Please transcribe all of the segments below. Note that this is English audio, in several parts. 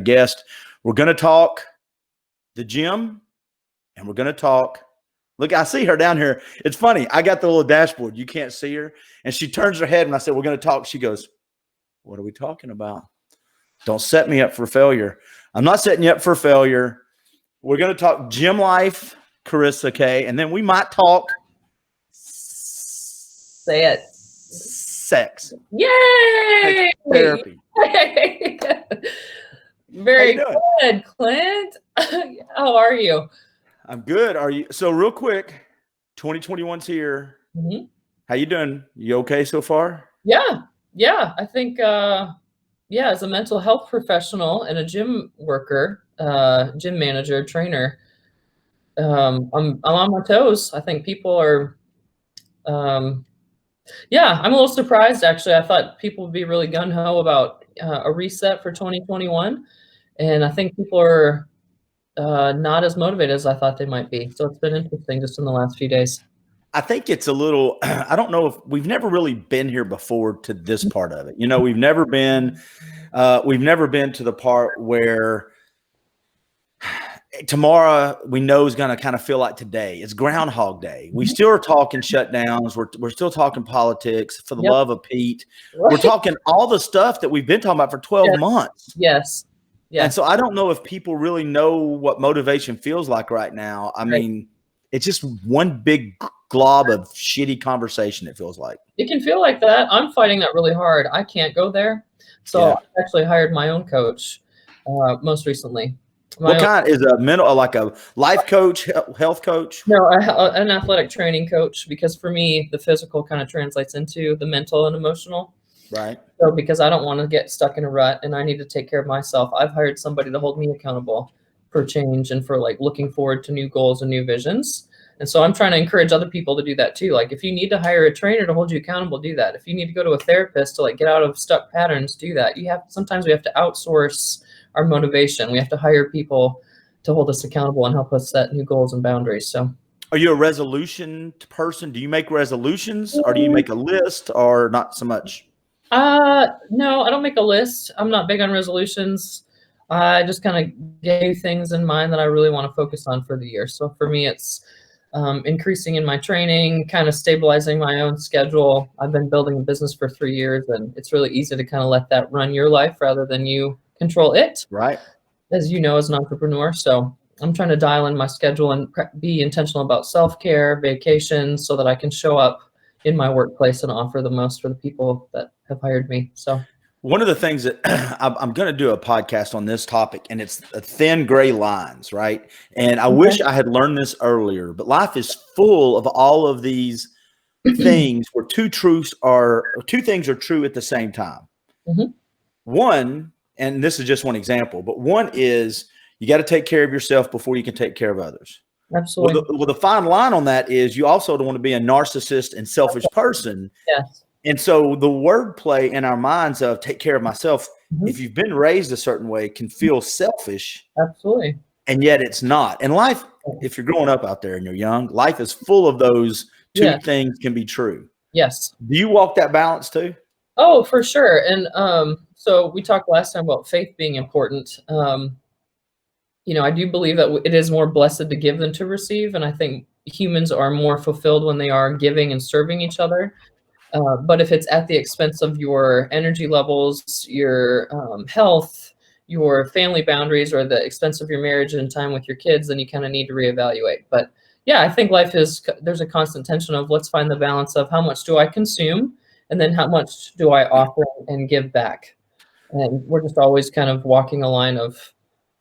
guest. We're going to talk the gym, and we're going to talk. Look, I see her down here. It's funny. I got the little dashboard. You can't see her. And she turns her head, and I said, we're going to talk. She goes, what are we talking about? Don't set me up for failure. I'm not setting you up for failure. We're going to talk gym life, Karisa Kaye, and then we might talk. Say it. Sex. Yay! Therapy. Very good, Clint. How are you? I'm good. Are you? So real quick, 2021's here. Mm-hmm. How you doing? You okay so far? Yeah. I think, as a mental health professional and a gym worker, gym manager, trainer, I'm on my toes. I think people are, I'm a little surprised, actually. I thought people would be really gung-ho about a reset for 2021. And I think people are not as motivated as I thought they might be. So it's been interesting just in the last few days. I think it's a little, I don't know if we've never really been here before to this part of it. You know, we've never been to the part where tomorrow we know is going to kind of feel like today. It's Groundhog Day. We still are talking shutdowns. We're still talking politics, for the love of Pete. Right. We're talking all the stuff that we've been talking about for 12 months. Yes. And so I don't know if people really know what motivation feels like right now. I mean, it's just one big glob of shitty conversation, it feels like. It can feel like that. I'm fighting that really hard. I can't go there. So I actually hired my own coach most recently. What kind? Is a mental, like a life coach, health coach? No, an athletic training coach, because for me, the physical kind of translates into the mental and emotional. Right. So because I don't want to get stuck in a rut and I need to take care of myself, I've hired somebody to hold me accountable for change and for like looking forward to new goals and new visions. And so I'm trying to encourage other people to do that too. Like if you need to hire a trainer to hold you accountable, do that. If you need to go to a therapist to like get out of stuck patterns, do that. Sometimes we have to outsource our motivation. We have to hire people to hold us accountable and help us set new goals and boundaries. So are you a resolution person? Do you make resolutions or do you make a list or not so much? No, I don't make a list. I'm not big on resolutions. I just kind of gave things in mind that I really want to focus on for the year. So for me, it's increasing in my training, kind of stabilizing my own schedule. I've been building a business for 3 years, and it's really easy to kind of let that run your life rather than you control it. Right. As you know, as an entrepreneur. So I'm trying to dial in my schedule and be intentional about self-care, vacations, so that I can show up in my workplace and offer the most for the people that have hired me. So one of the things that I'm going to do a podcast on this topic, and it's a thin gray lines, right? And I wish I had learned this earlier, but life is full of all of these things where two things are true at the same time. Mm-hmm. One, and this is just one example, but one is you got to take care of yourself before you can take care of others. Absolutely. Well, the fine line on that is you also don't want to be a narcissist and selfish person. Yes. And so the wordplay in our minds of take care of myself, if you've been raised a certain way, can feel selfish. Absolutely. And yet it's not. And life, if you're growing up out there and you're young, life is full of those two things can be true. Yes. Do you walk that balance too? Oh, for sure. And so we talked last time about faith being important. I do believe that it is more blessed to give than to receive. And I think humans are more fulfilled when they are giving and serving each other. But if it's at the expense of your energy levels, your health, your family boundaries, or the expense of your marriage and time with your kids, then you kind of need to reevaluate. But yeah, I think there's a constant tension of let's find the balance of how much do I consume and then how much do I offer and give back. And we're just always kind of walking a line of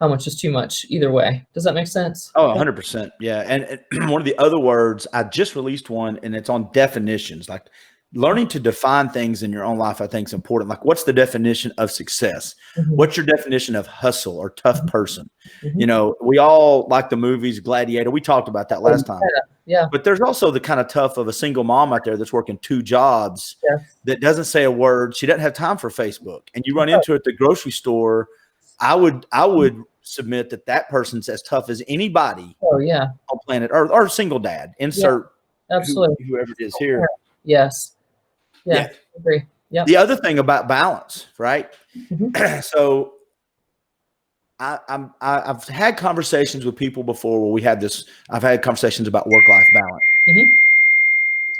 how much is too much either way. Does that make sense? Oh, 100%. Yeah. And one of the other words, I just released one, and it's on definitions. Like learning to define things in your own life, I think is important. Like what's the definition of success? Mm-hmm. What's your definition of hustle or tough person? Mm-hmm. You know, we all like the movies Gladiator. We talked about that last time. Yeah. But there's also the kind of tough of a single mom out there that's working 2 jobs that doesn't say a word. She doesn't have time for Facebook. And you run into it at the grocery store. I would submit that person's as tough as anybody on planet Earth, or single dad. Insert absolutely whoever it is here. Yes. Yeah. I agree. Yeah. The other thing about balance, right? Mm-hmm. So I've had conversations with people before where I've had conversations about work-life balance. Mm-hmm.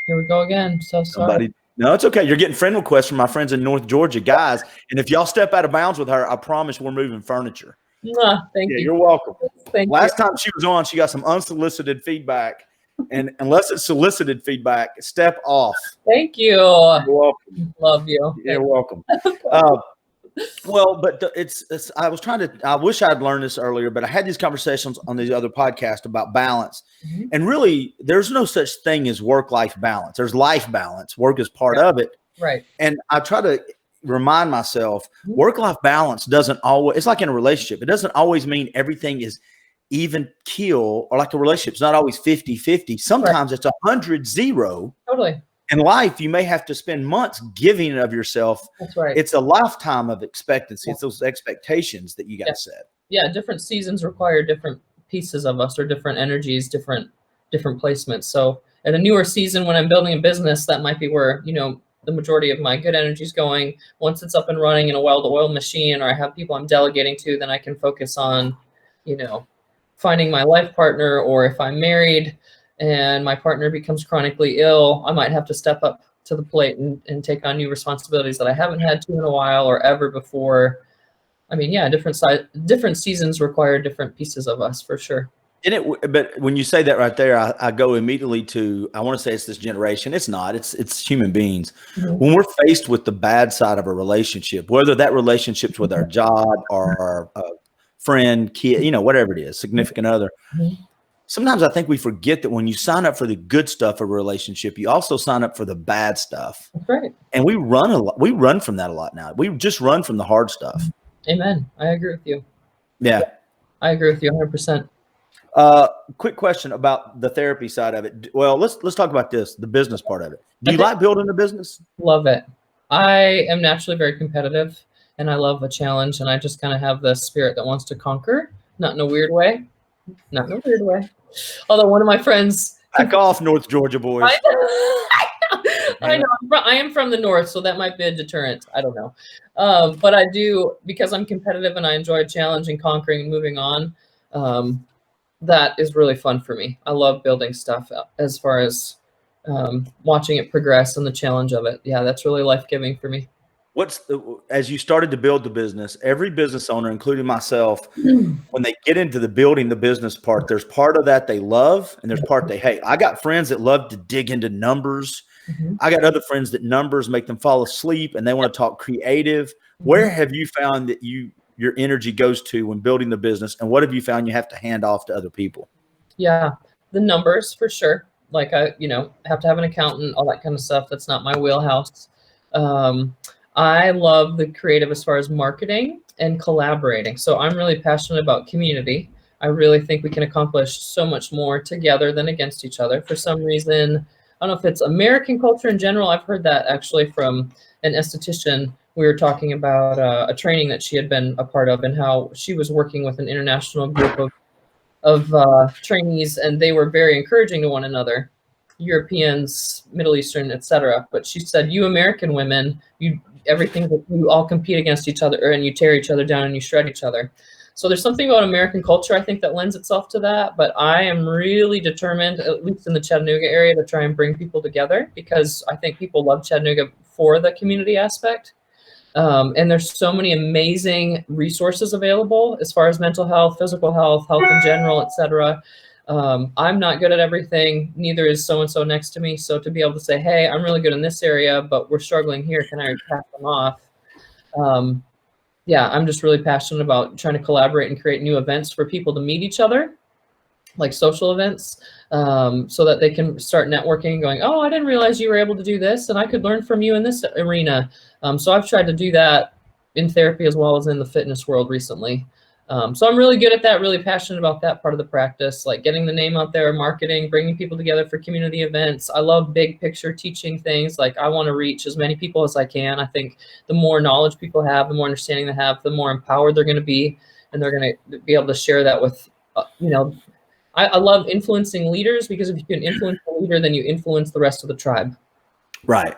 Here we go again. So sorry. No, it's okay. You're getting friend requests from my friends in North Georgia, guys. And if y'all step out of bounds with her, I promise we're moving furniture. Thank you. You're welcome. Last time she was on, she got some unsolicited feedback. And unless it's solicited feedback, step off. Thank you. You're welcome. Love you. You're welcome. Well, but I wish I'd learned this earlier, but I had these conversations on these other podcasts about balance. Mm-hmm. And really, there's no such thing as work-life balance. There's life balance. Work is part of it. Right. And I try to remind myself, work-life balance doesn't always, it's like in a relationship. It doesn't always mean everything is even keel, or like a relationship. It's not always 50-50. Sometimes it's 100-0. Totally. In life, you may have to spend months giving of yourself. That's right. It's a lifetime of expectancy. It's those expectations that you got to set. Yeah, different seasons require different pieces of us, or different energies, different placements. So at a newer season, when I'm building a business, that might be where, the majority of my good energy is going. Once it's up and running in a well-oiled machine, or I have people I'm delegating to, then I can focus on, finding my life partner. Or if I'm married and my partner becomes chronically ill, I might have to step up to the plate and take on new responsibilities that I haven't had to in a while or ever before. I mean, yeah, different seasons require different pieces of us, for sure. But when you say that right there, I go immediately to, I want to say it's this generation. It's not. It's human beings. Mm-hmm. When we're faced with the bad side of a relationship, whether that relationship's with our job or our friend, kid, whatever it is, significant other. Mm-hmm. Sometimes I think we forget that when you sign up for the good stuff of a relationship, you also sign up for the bad stuff. That's right. And we run from that a lot now. We just run from the hard stuff. Amen. I agree with you. Yeah. I agree with you 100%. Quick question about the therapy side of it. Well, let's talk about this, the business part of it. Do you like building a business? Love it. I am naturally very competitive, and I love a challenge, and I just kind of have the spirit that wants to conquer, not in a weird way. Although one of my friends, back off, North Georgia boys. I know. I am from the north, so that might be a deterrent. I don't know. But I do, because I'm competitive and I enjoy a challenge and conquering and moving on. That is really fun for me. I love building stuff as far as watching it progress and the challenge of it. Yeah, that's really life-giving for me. As you started to build the business, every business owner, including myself, when they get into the building the business part, there's part of that they love and there's part they hate. I got friends that love to dig into numbers. Mm-hmm. I got other friends that numbers make them fall asleep and they want to talk creative. Mm-hmm. Where have you found that your energy goes to when building the business, and what have you found you have to hand off to other people? Yeah, the numbers for sure. Like I have to have an accountant, all that kind of stuff. That's not my wheelhouse. I love the creative as far as marketing and collaborating. So I'm really passionate about community. I really think we can accomplish so much more together than against each other. For some reason, I don't know if it's American culture in general. I've heard that actually from an esthetician. We were talking about a training that she had been a part of and how she was working with an international group of trainees, and they were very encouraging to one another, Europeans, Middle Eastern, etc. But she said, you American women, you all compete against each other, and you tear each other down and you shred each other. So there's something about American culture, I think, that lends itself to that. But I am really determined, at least in the Chattanooga area, to try and bring people together, because I think people love Chattanooga for the community aspect. And there's so many amazing resources available as far as mental health, physical health in general, etc. I'm not good at everything. Neither is so-and-so next to me. So to be able to say, hey, I'm really good in this area, but we're struggling here. Can I pass them off? Yeah, I'm just really passionate about trying to collaborate and create new events for people to meet each other, like social events, so that they can start networking and going, oh, I didn't realize you were able to do this, and I could learn from you in this arena. So I've tried to do that in therapy as well as in the fitness world recently. So I'm really good at that, really passionate about that part of the practice, like getting the name out there, marketing, bringing people together for community events. I love big picture teaching things. Like I want to reach as many people as I can. I think the more knowledge people have, the more understanding they have, the more empowered they're going to be, and they're going to be able to share that with, I love influencing leaders, because if you can influence the leader, then you influence the rest of the tribe. Right.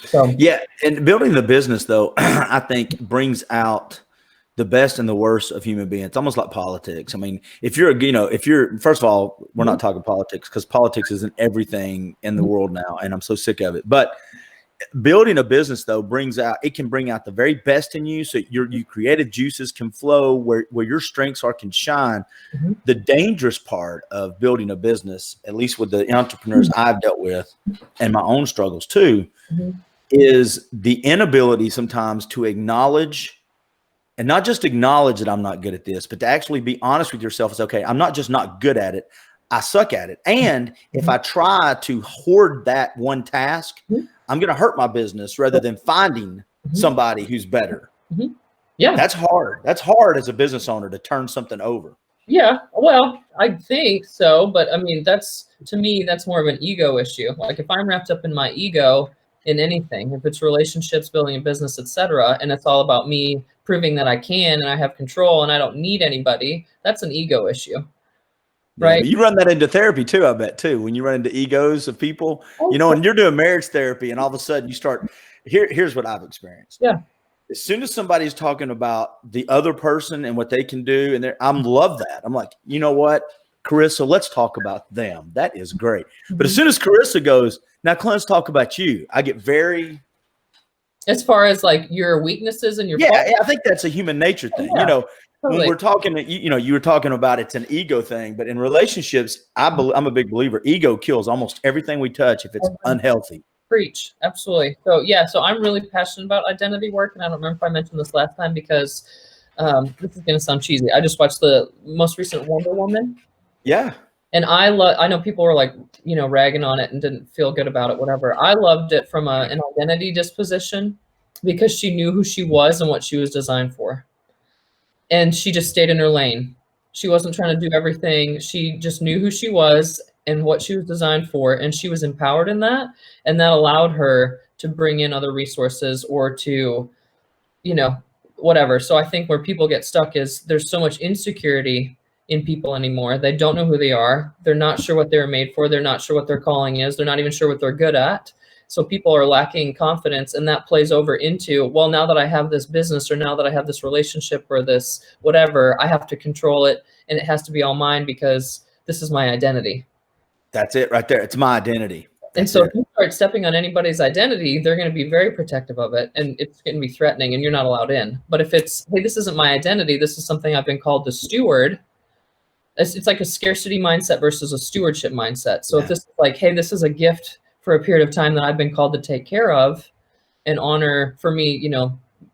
So yeah, and building the business though, I think brings out the best and the worst of human beings. It's almost like politics. I mean, if you're, first of all, we're not talking politics because politics isn't everything in the world now. And I'm so sick of it. But building a business though can bring out the very best in you. So your creative juices can flow where your strengths can shine. The dangerous part of building a business, at least with the entrepreneurs I've dealt with and my own struggles too, is the inability sometimes to acknowledge, and not just acknowledge that I'm not good at this, but to actually be honest with yourself. It's okay. I'm not just not good at it. I suck at it. And if I try to hoard that one task, I'm going to hurt my business rather than finding somebody who's better. Yeah. That's hard. That's hard as a business owner to turn something over. Yeah. Well, I think so. But I mean, to me, that's more of an ego issue. Like if I'm wrapped up in my ego in anything, if it's relationships, building a business, etc., and it's all about me proving that I can and I have control and I don't need anybody, that's an ego issue. Right. Yeah, but you run that into therapy too, I bet too. When you run into egos of people, and you're doing marriage therapy and all of a sudden you start, here's what I've experienced. Yeah. As soon as somebody's talking about the other person and what they can do, and I love that. I'm like, you know what, Karisa, let's talk about them. That is great. But as soon as Karisa goes, now let's talk about you, I get very. As far as like your weaknesses and your faults? I think that's a human nature thing. Yeah. When we're talking, you were talking about it's an ego thing, but in relationships, I'm a big believer. Ego kills almost everything we touch if it's unhealthy. Preach. Absolutely. So yeah, so I'm really passionate about identity work. And I don't remember if I mentioned this last time because this is going to sound cheesy. I just watched the most recent Wonder Woman. Yeah. And I know people were like, ragging on it and didn't feel good about it, whatever. I loved it from an identity disposition because she knew who she was and what she was designed for. And she just stayed in her lane. She wasn't trying to do everything. She just knew who she was and what she was designed for. And she was empowered in that. And that allowed her to bring in other resources or to, whatever. So I think where people get stuck is there's so much insecurity in people anymore. They don't know who they are. They're not sure what they were made for. They're not sure what their calling is. They're not even sure what they're good at. So people are lacking confidence, and that plays over into, well, now that I have this business or now that I have this relationship or this whatever, I have to control it and it has to be all mine because this is my identity. That's it right there. It's my identity. And so if you start stepping on anybody's identity, they're going to be very protective of it and it's going to be threatening and you're not allowed in. But if it's, hey, this isn't my identity, this is something I've been called to steward. It's like a scarcity mindset versus a stewardship mindset. So if this is like, hey, this is a gift for a period of time that I've been called to take care of and honor for me,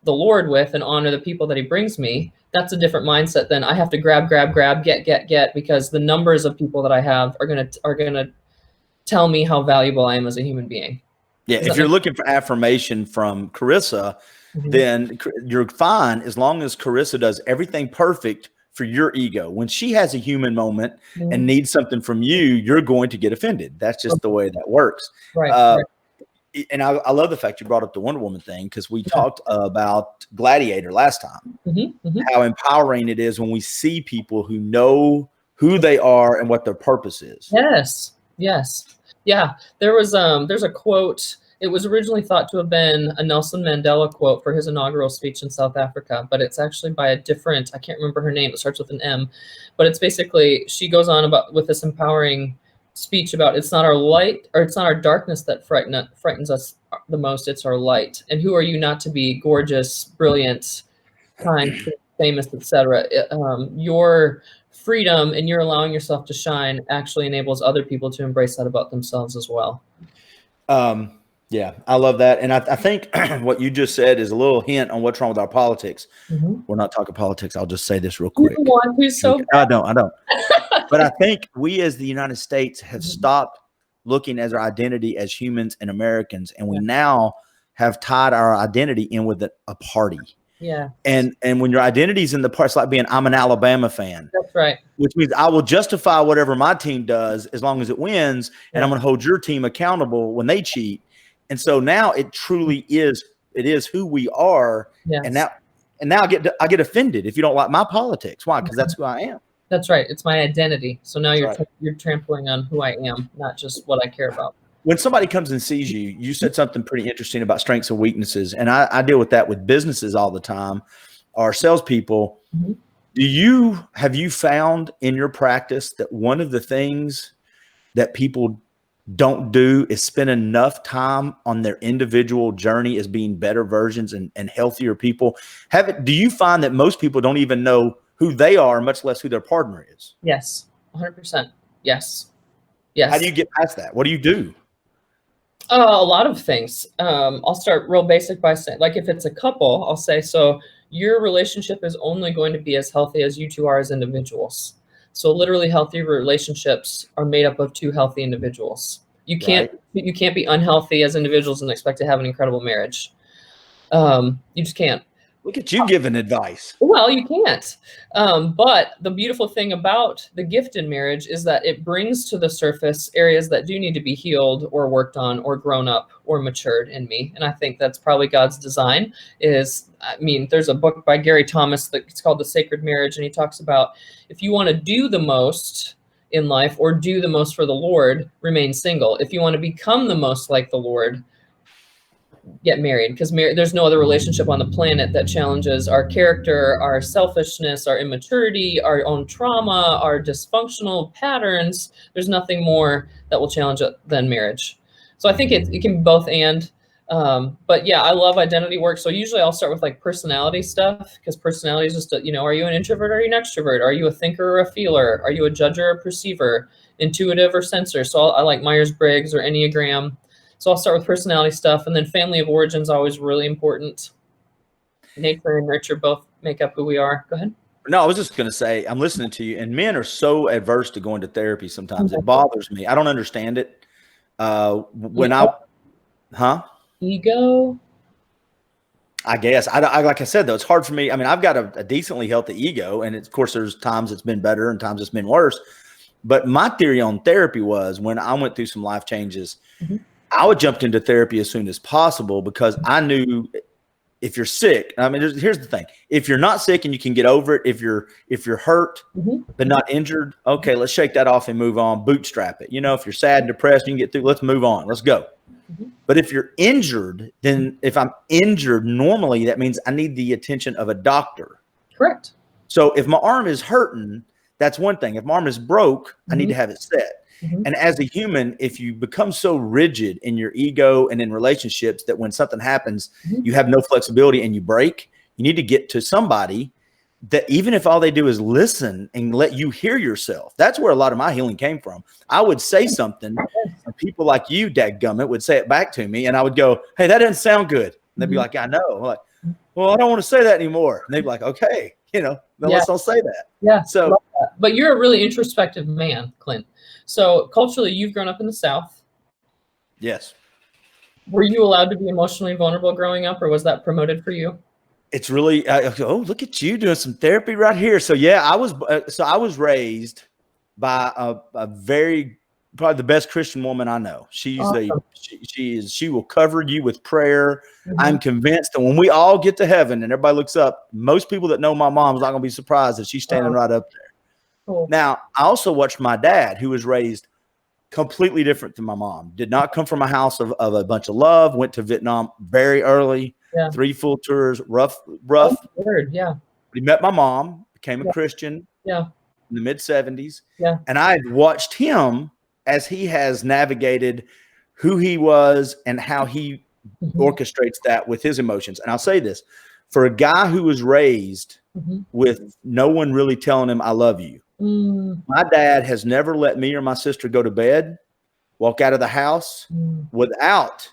the Lord with and honor the people that he brings me, that's a different mindset than I have to grab, get, because the numbers of people that I have are going to tell me how valuable I am as a human being. Yeah. If you're looking for affirmation from Karisa, then you're fine as long as Karisa does everything perfect for your ego. When she has a human moment and needs something from you, you're going to get offended. That's just the way that works. Right. And I love the fact you brought up the Wonder Woman thing because we talked about Gladiator last time, how empowering it is when we see people who know who they are and what their purpose is. Yes. Yeah. There's a quote. It was originally thought to have been a Nelson Mandela quote for his inaugural speech in South Africa, but it's actually by a different, I can't remember her name. It starts with an M, but it's basically, she goes on with this empowering speech about it's not our light or it's not our darkness that frightens us the most. It's our light. And who are you not to be gorgeous, brilliant, kind, famous, etc. Your freedom and you're allowing yourself to shine actually enables other people to embrace that about themselves as well. Yeah, I love that. And I think what you just said is a little hint on what's wrong with our politics. We're not talking politics. I'll just say this real quick. You want to so bad. I don't. But I think we as the United States have stopped looking at our identity as humans and Americans. And we now have tied our identity in with a party. Yeah. And when your identity's in the part, it's like being, I'm an Alabama fan. That's right. Which means I will justify whatever my team does as long as it wins. And I'm going to hold your team accountable when they cheat. And so now it truly is, it is who we are. Yes. And now I get offended if you don't like my politics. Why? Because that's who I am. That's right. It's my identity. So now you're trampling on who I am, not just what I care about. When somebody comes and sees you, you said something pretty interesting about strengths and weaknesses. And I deal with that with businesses all the time. our salespeople. Mhm. Have you found in your practice that one of the things that people don't do is spend enough time on their individual journey as being better versions and healthier people? Do you find that most people don't even know who they are, much less who their partner is? Yes, 100%. Yes. How do Yes. you get past that? What do you do? A lot of things. I'll start real basic by saying, like, if it's a couple, I'll say, so your relationship is only going to be as healthy as you two are as individuals. So literally healthy relationships are made up of two healthy individuals. You can't be unhealthy as individuals and expect to have an incredible marriage. You just can't. Look at you giving advice. Well, you can't. But the beautiful thing about the gift in marriage is that it brings to the surface areas that do need to be healed or worked on or grown up or matured in me. And I think that's probably God's design. There's a book by Gary Thomas that it's called The Sacred Marriage. And he talks about, if you want to do the most in life or do the most for the Lord, remain single. If you want to become the most like the Lord, get married, because there's no other relationship on the planet that challenges our character, our selfishness, our immaturity, our own trauma, our dysfunctional patterns. There's nothing more that will challenge it than marriage. So I think it can be both and. But yeah, I love identity work. So usually I'll start with like personality stuff, because personality is just, are you an introvert or are you an extrovert? Are you a thinker or a feeler? Are you a judger or a perceiver? Intuitive or sensor? So I like Myers-Briggs or Enneagram. So I'll start with personality stuff, and then family of origin is always really important. Nature and nurture both make up who we are. Go ahead. No, I was just going to say, I'm listening to you, and men are so adverse to going to therapy sometimes. It bothers me. I don't understand it. Ego? I guess. I like I said, though, it's hard for me. I mean, I've got a decently healthy ego, and of course, there's times it's been better and times it's been worse. But my theory on therapy was, when I went through some life changes, I would jump into therapy as soon as possible, because I knew if you're sick, I mean, here's the thing: if you're not sick and you can get over it, if you're hurt but not injured, okay, let's shake that off and move on. Bootstrap it. If you're sad and depressed, you can get through. Let's move on. Let's go. But if you're injured, then if I'm injured, normally that means I need the attention of a doctor. Correct. So if my arm is hurting, that's one thing. If my arm is broke, I need to have it set. And as a human, if you become so rigid in your ego and in relationships that when something happens, you have no flexibility and you break, you need to get to somebody that, even if all they do is listen and let you hear yourself. That's where a lot of my healing came from. I would say something, and people like you, dadgummit, would say it back to me, and I would go, "Hey, that doesn't sound good." And they'd be like, "I know." I'm like, "Well, I don't want to say that anymore." And they'd be like, "Okay, then let's not say that." Yeah. So, but you're a really introspective man, Clint. So culturally, you've grown up in the South. Yes. Were you allowed to be emotionally vulnerable growing up, or was that promoted for you? It's really, look at you doing some therapy right here. So yeah, I was raised by a very, probably the best Christian woman I know. She's Awesome. she will cover you with prayer. I'm convinced that when we all get to heaven and everybody looks up, most people that know my mom's not going to be surprised that she's standing right up there. Cool. Now, I also watched my dad, who was raised completely different than my mom. Did not come from a house of a bunch of love. Went to Vietnam very early. Yeah. 3 full tours, rough. Oh, word, yeah. He met my mom, became a Christian in the mid-70s. Yeah. And I had watched him as he has navigated who he was and how he orchestrates that with his emotions. And I'll say this, for a guy who was raised with no one really telling him, "I love you." My dad has never let me or my sister go to bed, walk out of the house without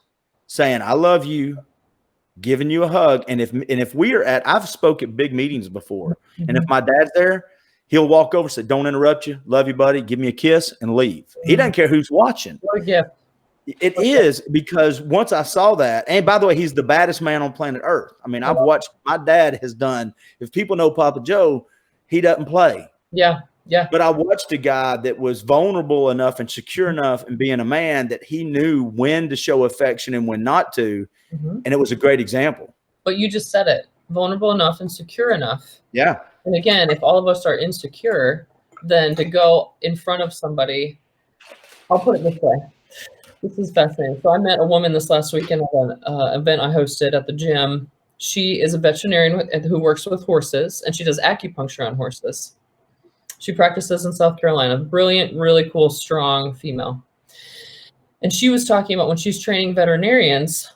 saying, "I love you," giving you a hug. And if we are I've spoke at big meetings before, and if my dad's there, he'll walk over, say, "Don't interrupt you. Love you, buddy. Give me a kiss," and leave. He doesn't care who's watching. What a gift. It is, because once I saw that, and by the way, he's the baddest man on planet Earth. I mean, I've watched, my dad has done, if people know Papa Joe, he doesn't play. Yeah. Yeah. But I watched a guy that was vulnerable enough and secure enough in being a man that he knew when to show affection and when not to. And it was a great example. But you just said it, vulnerable enough and secure enough. Yeah. And again, if all of us are insecure, then to go in front of somebody, I'll put it this way. This is fascinating. So I met a woman this last weekend at an event I hosted at the gym. She is a veterinarian who works with horses, and she does acupuncture on horses. She practices in South Carolina. Brilliant, really cool, strong female. And she was talking about when she's training veterinarians,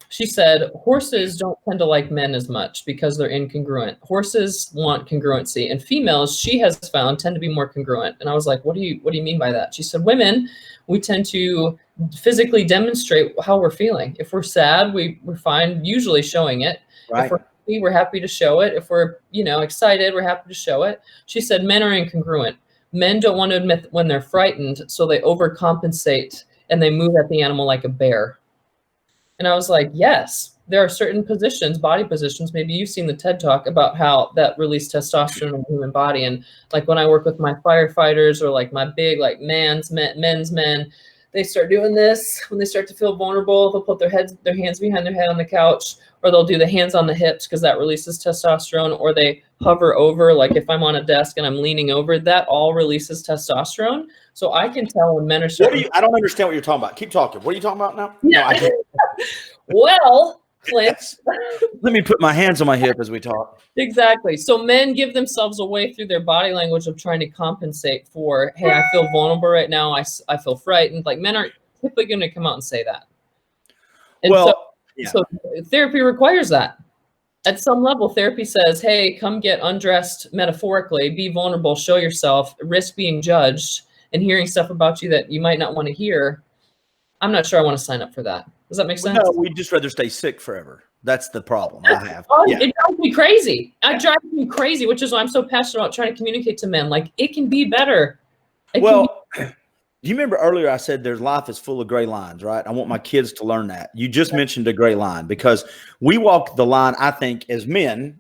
she said horses don't tend to like men as much because they're incongruent. Horses want congruency, and females, she has found, tend to be more congruent. And I was like, what do you mean by that? She said, women, we tend to physically demonstrate how we're feeling. If we're sad, we're fine usually showing it. Right. If we're happy, we're happy to show it. If we're, excited, we're happy to show it. She said men are incongruent. Men don't want to admit when they're frightened, so they overcompensate and they move at the animal like a bear. And I was like, yes, there are certain positions, body positions. Maybe you've seen the TED Talk about how that release testosterone in the human body. And like when I work with my firefighters or like my big, like men's men, they start doing this when they start to feel vulnerable. They'll put their hands behind their head on the couch, or they'll do the hands on the hips because that releases testosterone, or they hover over. Like if I'm on a desk and I'm leaning over, that all releases testosterone. So I can tell when men are starting. I don't understand what you're talking about. Keep talking. What are you talking about now? Yeah. No, I can't. Well, Clint. Let me put my hands on my hip as we talk. Exactly. So men give themselves away through their body language of trying to compensate for, hey, I feel vulnerable right now. I feel frightened. Like men aren't typically going to come out and say that. And so therapy requires that. At some level, therapy says, hey, come get undressed metaphorically, be vulnerable, show yourself, risk being judged and hearing stuff about you that you might not want to hear. I'm not sure I want to sign up for that. Does that make sense? No, we'd just rather stay sick forever. That's the problem I have. It drives me crazy. It drives me crazy, which is why I'm so passionate about trying to communicate to men. Like, it can be better. Do you remember earlier I said there's life is full of gray lines, right? I want my kids to learn that. You just mentioned a gray line because we walk the line, I think, as men.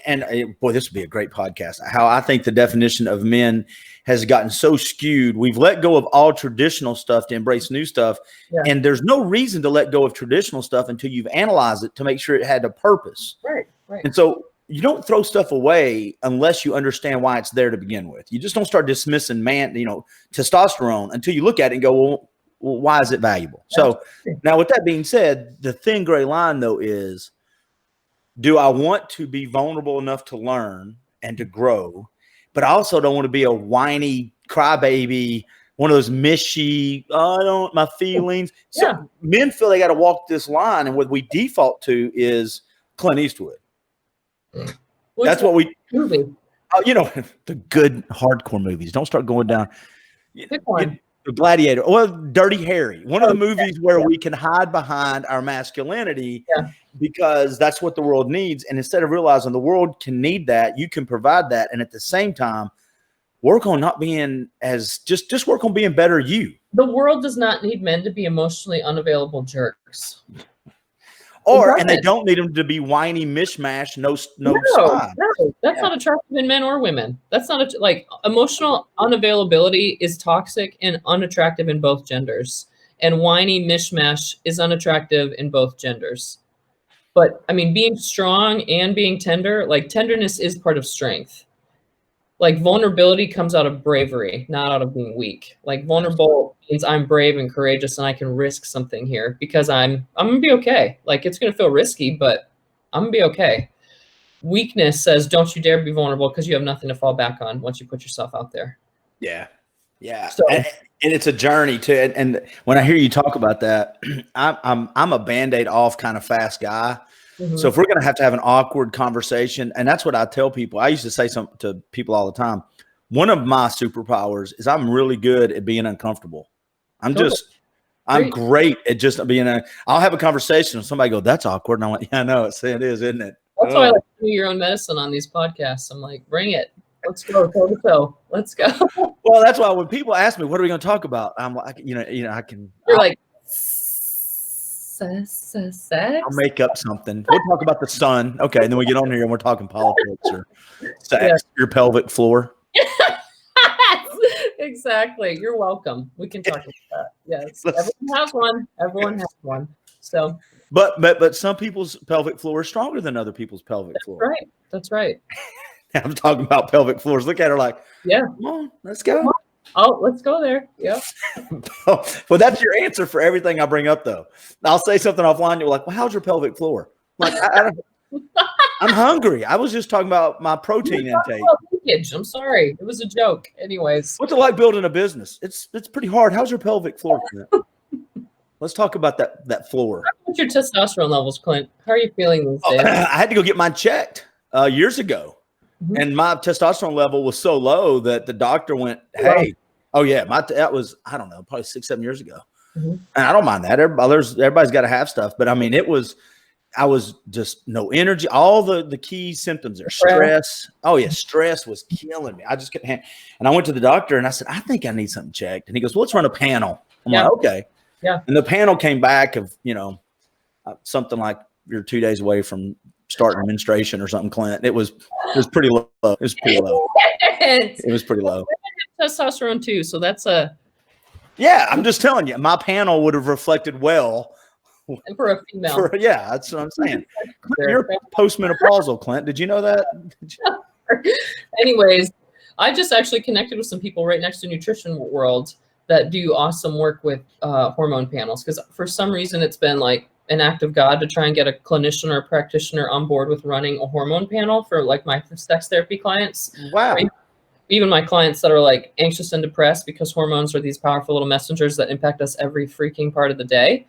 And boy, this would be a great podcast. How I think the definition of men has gotten so skewed. We've let go of all traditional stuff to embrace new stuff. Yeah. And there's no reason to let go of traditional stuff until you've analyzed it to make sure it had a purpose. Right. And so you don't throw stuff away unless you understand why it's there to begin with. You just don't start dismissing testosterone until you look at it and go, well, why is it valuable? So now with that being said, the thin gray line though is, do I want to be vulnerable enough to learn and to grow, but I also don't want to be a whiny crybaby, one of those mishy, my feelings. So men feel they got to walk this line, and what we default to is Clint Eastwood. That's what we movie. The good hardcore movies. Don't start going down. Pick one. The Gladiator, well, Dirty Harry, one of the movies where we can hide behind our masculinity because that's what the world needs. And instead of realizing the world can need that, you can provide that. And at the same time, work on not being just work on being better you. The world does not need men to be emotionally unavailable jerks. And they don't need them to be whiny mishmash, no spine. No, that's not attractive in men or women. That's not emotional unavailability is toxic and unattractive in both genders. And whiny mishmash is unattractive in both genders. But I mean, being strong and being tender, like tenderness is part of strength. Like vulnerability comes out of bravery, not out of being weak. Like vulnerable means I'm brave and courageous and I can risk something here because I'm gonna be okay. Like it's gonna feel risky, but I'm gonna be okay. Weakness says don't you dare be vulnerable because you have nothing to fall back on once you put yourself out there. Yeah. So, and it's a journey too. And when I hear you talk about that, I'm a Band-Aid off kind of fast guy. Mm-hmm. So if we're going to have an awkward conversation, and that's what I tell people, I used to say something to people all the time. One of my superpowers is I'm really good at being uncomfortable. I'm great at just being I'll have a conversation and somebody go, that's awkward. And I'm like, yeah, I know it is, isn't it? That's why I like to do your own medicine on these podcasts. I'm like, bring it. Let's go. Toe to toe. Let's go. Well, that's why when people ask me, what are we going to talk about? I'm like, I can. You're like, sex? I'll make up something. We'll talk about the sun. Okay. And then we get on here and we're talking politics or sex, your pelvic floor. Exactly. You're welcome. We can talk about that. Yes. Everyone has one. So. But some people's pelvic floor is stronger than other people's pelvic floor. That's right. I'm talking about pelvic floors. Look at her like, yeah, come on, let's go. Oh, let's go there. Yeah. Well, that's your answer for everything I bring up, though. I'll say something offline. You're like, well, how's your pelvic floor? I'm like, I'm hungry. I was just talking about my protein intake. Leakage. I'm sorry. It was a joke. Anyways. What's it like building a business? It's pretty hard. How's your pelvic floor, Clint? Let's talk about that floor. What's your testosterone levels, Clint? How are you feeling these days? I had to go get mine checked years ago. And my testosterone level was so low that the doctor went, hey, oh yeah, that was, I don't know, probably 6-7 years ago. And I don't mind that. Everybody's got to have stuff. But I mean, I was just no energy. All the key symptoms there. Stress. Oh yeah, stress was killing me. I just couldn't handle. And I went to the doctor and I said, I think I need something checked. And he goes, well, let's run a panel. I'm like, okay. Yeah. And the panel came back of, something like you're 2 days away from starting menstruation or something, Clint. It was pretty low. It was pretty low. It was pretty low. Testosterone too. So that's yeah, I'm just telling you, my panel would have reflected well. And for a female. That's what I'm saying. You're postmenopausal, Clint. Did you know that? Anyways, I just actually connected with some people right next to Nutrition World that do awesome work with hormone panels. Because for some reason, it's been like an act of God to try and get a clinician or a practitioner on board with running a hormone panel for like my sex therapy clients. Wow. Right? Even my clients that are like anxious and depressed, because hormones are these powerful little messengers that impact us every freaking part of the day.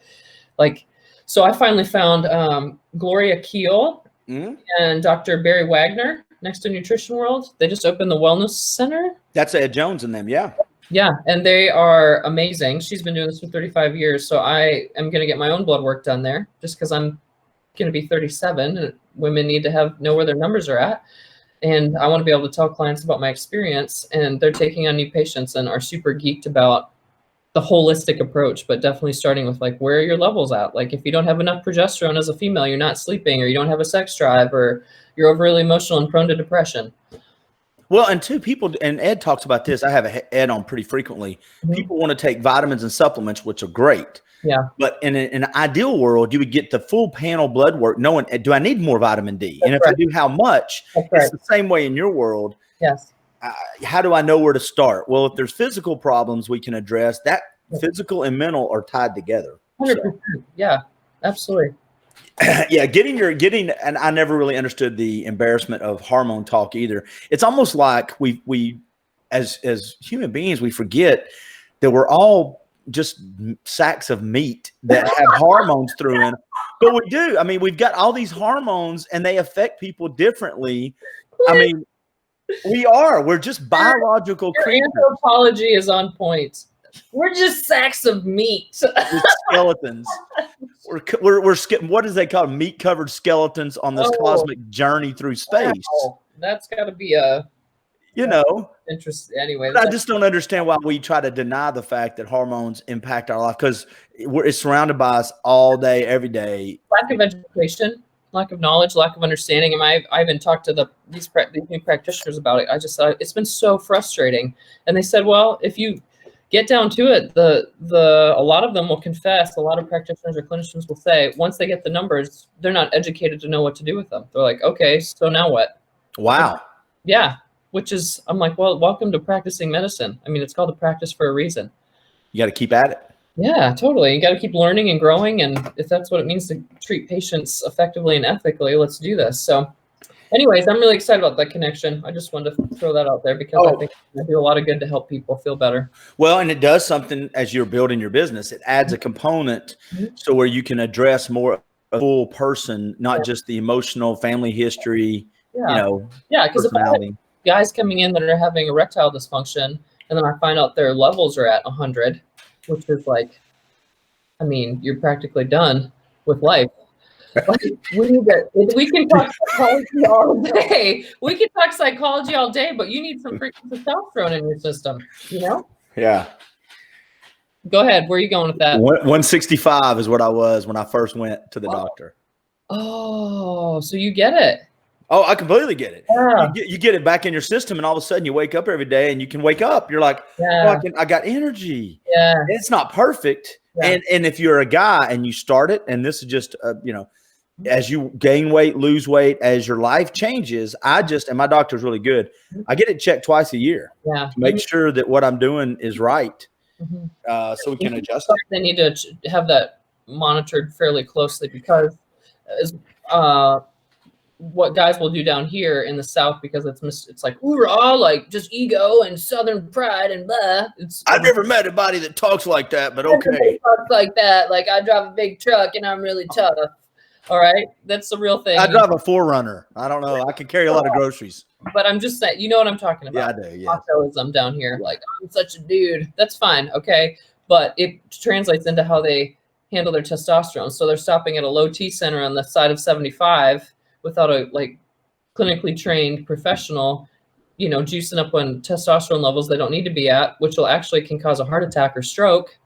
So I finally found Gloria Keel and Dr. Barry Wagner next to Nutrition World. They just opened the Wellness Center. That's Ed Jones and them, yeah. Yeah, and they are amazing. She's been doing this for 35 years, so I am going to get my own blood work done there just because I'm going to be 37, and women need to know where their numbers are at. And I want to be able to tell clients about my experience, and they're taking on new patients and are super geeked about the holistic approach, but definitely starting with like, where are your levels at? Like if you don't have enough progesterone as a female, you're not sleeping, or you don't have a sex drive, or you're overly emotional and prone to depression. Well, and two people, and Ed talks about this. I have Ed on pretty frequently. People want to take vitamins and supplements, which are great. Yeah. But in an ideal world, you would get the full panel blood work knowing, do I need more vitamin D? That's and if right. I do, how much? It's the same way in your world. Yes. How do I know where to start? Well, if there's physical problems we can address, that physical and mental are tied together. 100%. Yeah, absolutely. Yeah, getting, and I never really understood the embarrassment of hormone talk either. It's almost like we as human beings, we forget that we're all just sacks of meat that have hormones through in. But we do. I mean, we've got all these hormones and they affect people differently. I mean, we're just biological creatures. Your anthropology is on point. We're just sacks of meat. We're skeletons. We're what does they call meat covered skeletons on this cosmic journey through space? Wow. That's got to be a interesting. Anyway, I just don't understand why we try to deny the fact that hormones impact our life, because it's surrounded by us all day, every day. Lack of education, lack of knowledge, lack of understanding. And I even talked to these new practitioners about it. I just thought it's been so frustrating. And they said, well, if you get down to it, a lot of them will confess. A lot of practitioners or clinicians will say, once they get the numbers, they're not educated to know what to do with them. They're like, okay, so now what? Wow. Yeah. Which is, I'm like, well, welcome to practicing medicine. I mean, it's called a practice for a reason. You got to keep at it. Yeah, totally. You got to keep learning and growing. And if that's what it means to treat patients effectively and ethically, let's do this. So anyways, I'm really excited about that connection. I just wanted to throw that out there because I think I do a lot of good to help people feel better. Well, and it does something as you're building your business. It adds a component so where you can address more a full person, not just the emotional family history, because if I have guys coming in that are having erectile dysfunction, and then I find out their levels are at 100, which is like, I mean, you're practically done with life. Like, we can talk psychology all day. We can talk psychology all day, but you need some freaking testosterone in your system, you know? Yeah. Go ahead. Where are you going with that? 165 is what I was when I first went to the doctor. Oh, so you get it. Oh, I completely get it. Yeah. You get it back in your system, and all of a sudden you wake up every day and you can wake up. You're like, I got energy. Yeah. And it's not perfect. Yeah. And if you're a guy and you start it, and this is just, as you gain weight, lose weight, as your life changes, and my doctor's really good. I get it checked twice a year to make sure that what I'm doing is right. So we can adjust it. They need to have that monitored fairly closely because what guys will do down here in the South, because it's like hoorah, like just ego and Southern pride and blah. I've never met anybody that talks like that, but everybody okay. talks like that. Like, I drive a big truck and I'm really tough. All right, that's the real thing. I drive a 4Runner. I don't know. I can carry a lot of groceries. But I'm just saying, you know what I'm talking about. Yeah, I do. Yeah. Machoism down here. Like, I'm such a dude. That's fine. Okay. But it translates into how they handle their testosterone. So they're stopping at a low T center on the side of 75 without a like clinically trained professional, you know, juicing up on testosterone levels they don't need to be at, which will actually can cause a heart attack or stroke,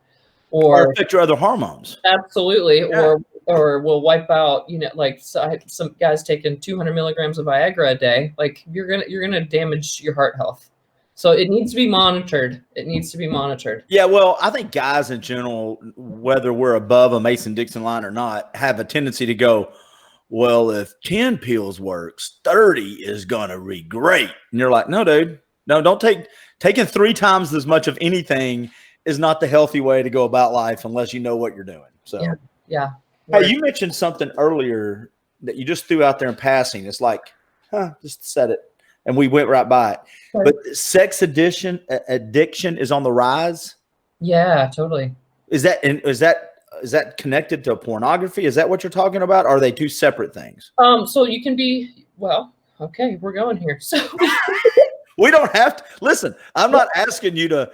or affect your other hormones. Absolutely. Yeah. Or will wipe out, you know, like some guys taking 200 milligrams of Viagra a day. Like, you're gonna damage your heart health. So it needs to be monitored. It needs to be monitored. Yeah, well, I think guys in general, whether we're above a Mason-Dixon line or not, have a tendency to go, well, if 10 pills works, 30 is going to be great. And you're like, no, dude, no, don't taking 3 times as much of anything is not the healthy way to go about life unless you know what you're doing. So, yeah. Hey, you mentioned something earlier that you just threw out there in passing. It's like, just said it, and we went right by it. Right. But sex addiction is on the rise. Yeah, totally. Is that connected to pornography? Is that what you're talking about? Or are they two separate things? So you can be, well, okay, we're going here. So we don't have to listen. I'm not asking you to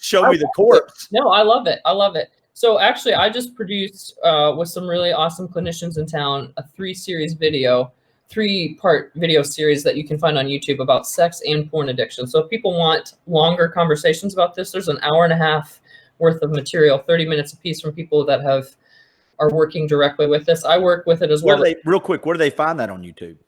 show me the corpse. No, I love it. I love it. So actually, I just produced with some really awesome clinicians in town a 3-part video series that you can find on YouTube about sex and porn addiction. So if people want longer conversations about this, there's an hour and a half worth of material, 30 minutes a piece, from people that are working directly with this. I work with it as well. Real quick, where do they find that on YouTube?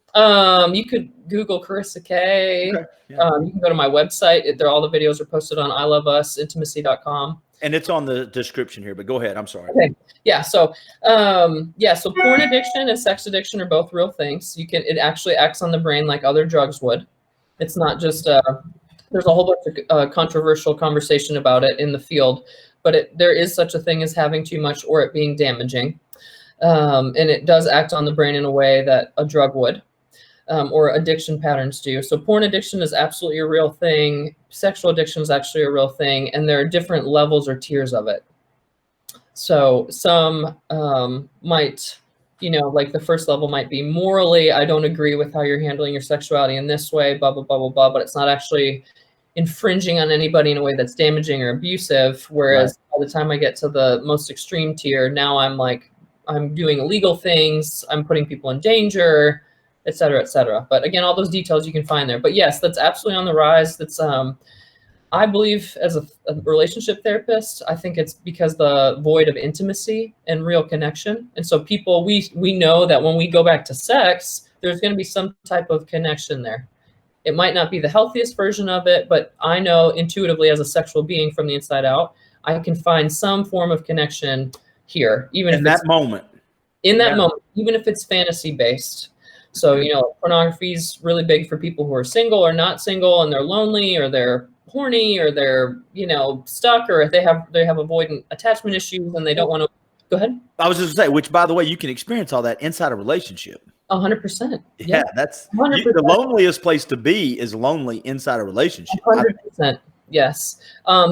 You could Google Karisa Kaye. Okay. Yeah. You can go to my website. All the videos are posted on iloveusintimacy.com. And it's on the description here, but go ahead. I'm sorry. Okay. Yeah. So, so porn addiction and sex addiction are both real things. It actually acts on the brain like other drugs would. It's not just, there's a whole bunch of controversial conversation about it in the field, but there is such a thing as having too much or it being damaging. And it does act on the brain in a way that a drug would. Or addiction patterns do. So porn addiction is absolutely a real thing. Sexual addiction is actually a real thing. And there are different levels or tiers of it. So some might, like the first level might be morally, I don't agree with how you're handling your sexuality in this way, blah, blah, blah, blah, blah, but it's not actually infringing on anybody in a way that's damaging or abusive. Whereas by the time I get to the most extreme tier, now I'm doing illegal things. I'm putting people in danger, et cetera, et cetera. But again, all those details you can find there. But yes, that's absolutely on the rise. That's, I believe, as a relationship therapist, I think it's because the void of intimacy and real connection. And so people, we know that when we go back to sex, there's going to be some type of connection there. It might not be the healthiest version of it, but I know intuitively as a sexual being from the inside out, I can find some form of connection here, even in that moment, even if it's fantasy based. So, pornography is really big for people who are single or not single, and they're lonely or they're horny or they're, stuck, or if they have avoidant attachment issues and they don't want to. Go ahead. I was just going to say, which, by the way, you can experience all that inside a relationship. 100%. Yeah, that's 100%. The loneliest place to be is lonely inside a relationship. 100%. Yes.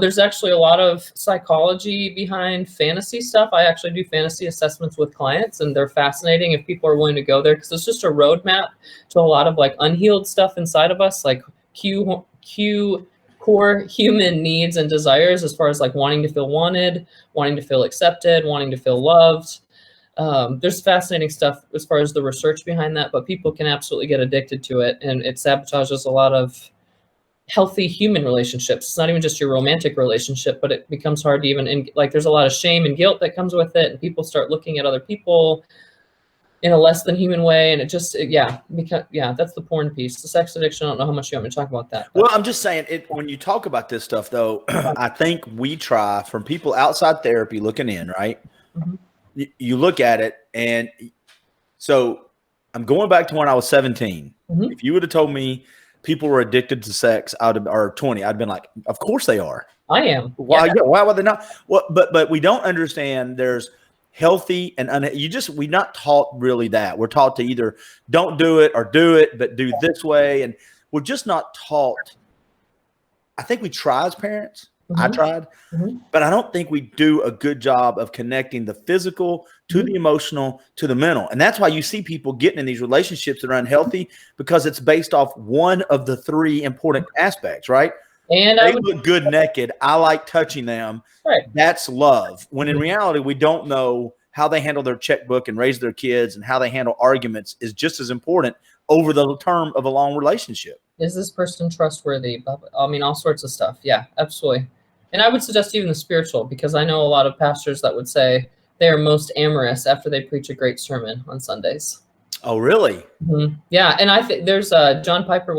There's actually a lot of psychology behind fantasy stuff. I actually do fantasy assessments with clients, and they're fascinating if people are willing to go there, because it's just a roadmap to a lot of like unhealed stuff inside of us, like core human needs and desires, as far as like wanting to feel wanted, wanting to feel accepted, wanting to feel loved. There's fascinating stuff as far as the research behind that, but people can absolutely get addicted to it, and it sabotages a lot of healthy human relationships. It's not even just your romantic relationship, but it becomes hard to even, there's a lot of shame and guilt that comes with it, and people start looking at other people in a less than human way. And that's the porn piece. The sex addiction, I don't know how much you want me to talk about that. Well, I'm just saying, when you talk about this stuff, though, I think we try, from people outside therapy looking in, right? Mm-hmm. You look at it, and so I'm going back to when I was 17. Mm-hmm. If you would have told me people were addicted to sex or 20, I'd been like, of course they are. I am. Why would they not? Well, but we don't understand there's healthy and we're not taught really that. We're taught to either don't do it or do it, but do this way. And we're just not taught. I think we try as parents. I tried, but I don't think we do a good job of connecting the physical to the emotional to the mental. And that's why you see people getting in these relationships that are unhealthy, because it's based off one of the three important aspects, right? And they look good naked. I like touching them. Right. That's love. When in reality, we don't know how they handle their checkbook and raise their kids, and how they handle arguments is just as important over the term of a long relationship. Is this person trustworthy? I mean, all sorts of stuff. Yeah, absolutely. And I would suggest even the spiritual, because I know a lot of pastors that would say they are most amorous after they preach a great sermon on Sundays. Oh, really? Yeah. And I think there's John Piper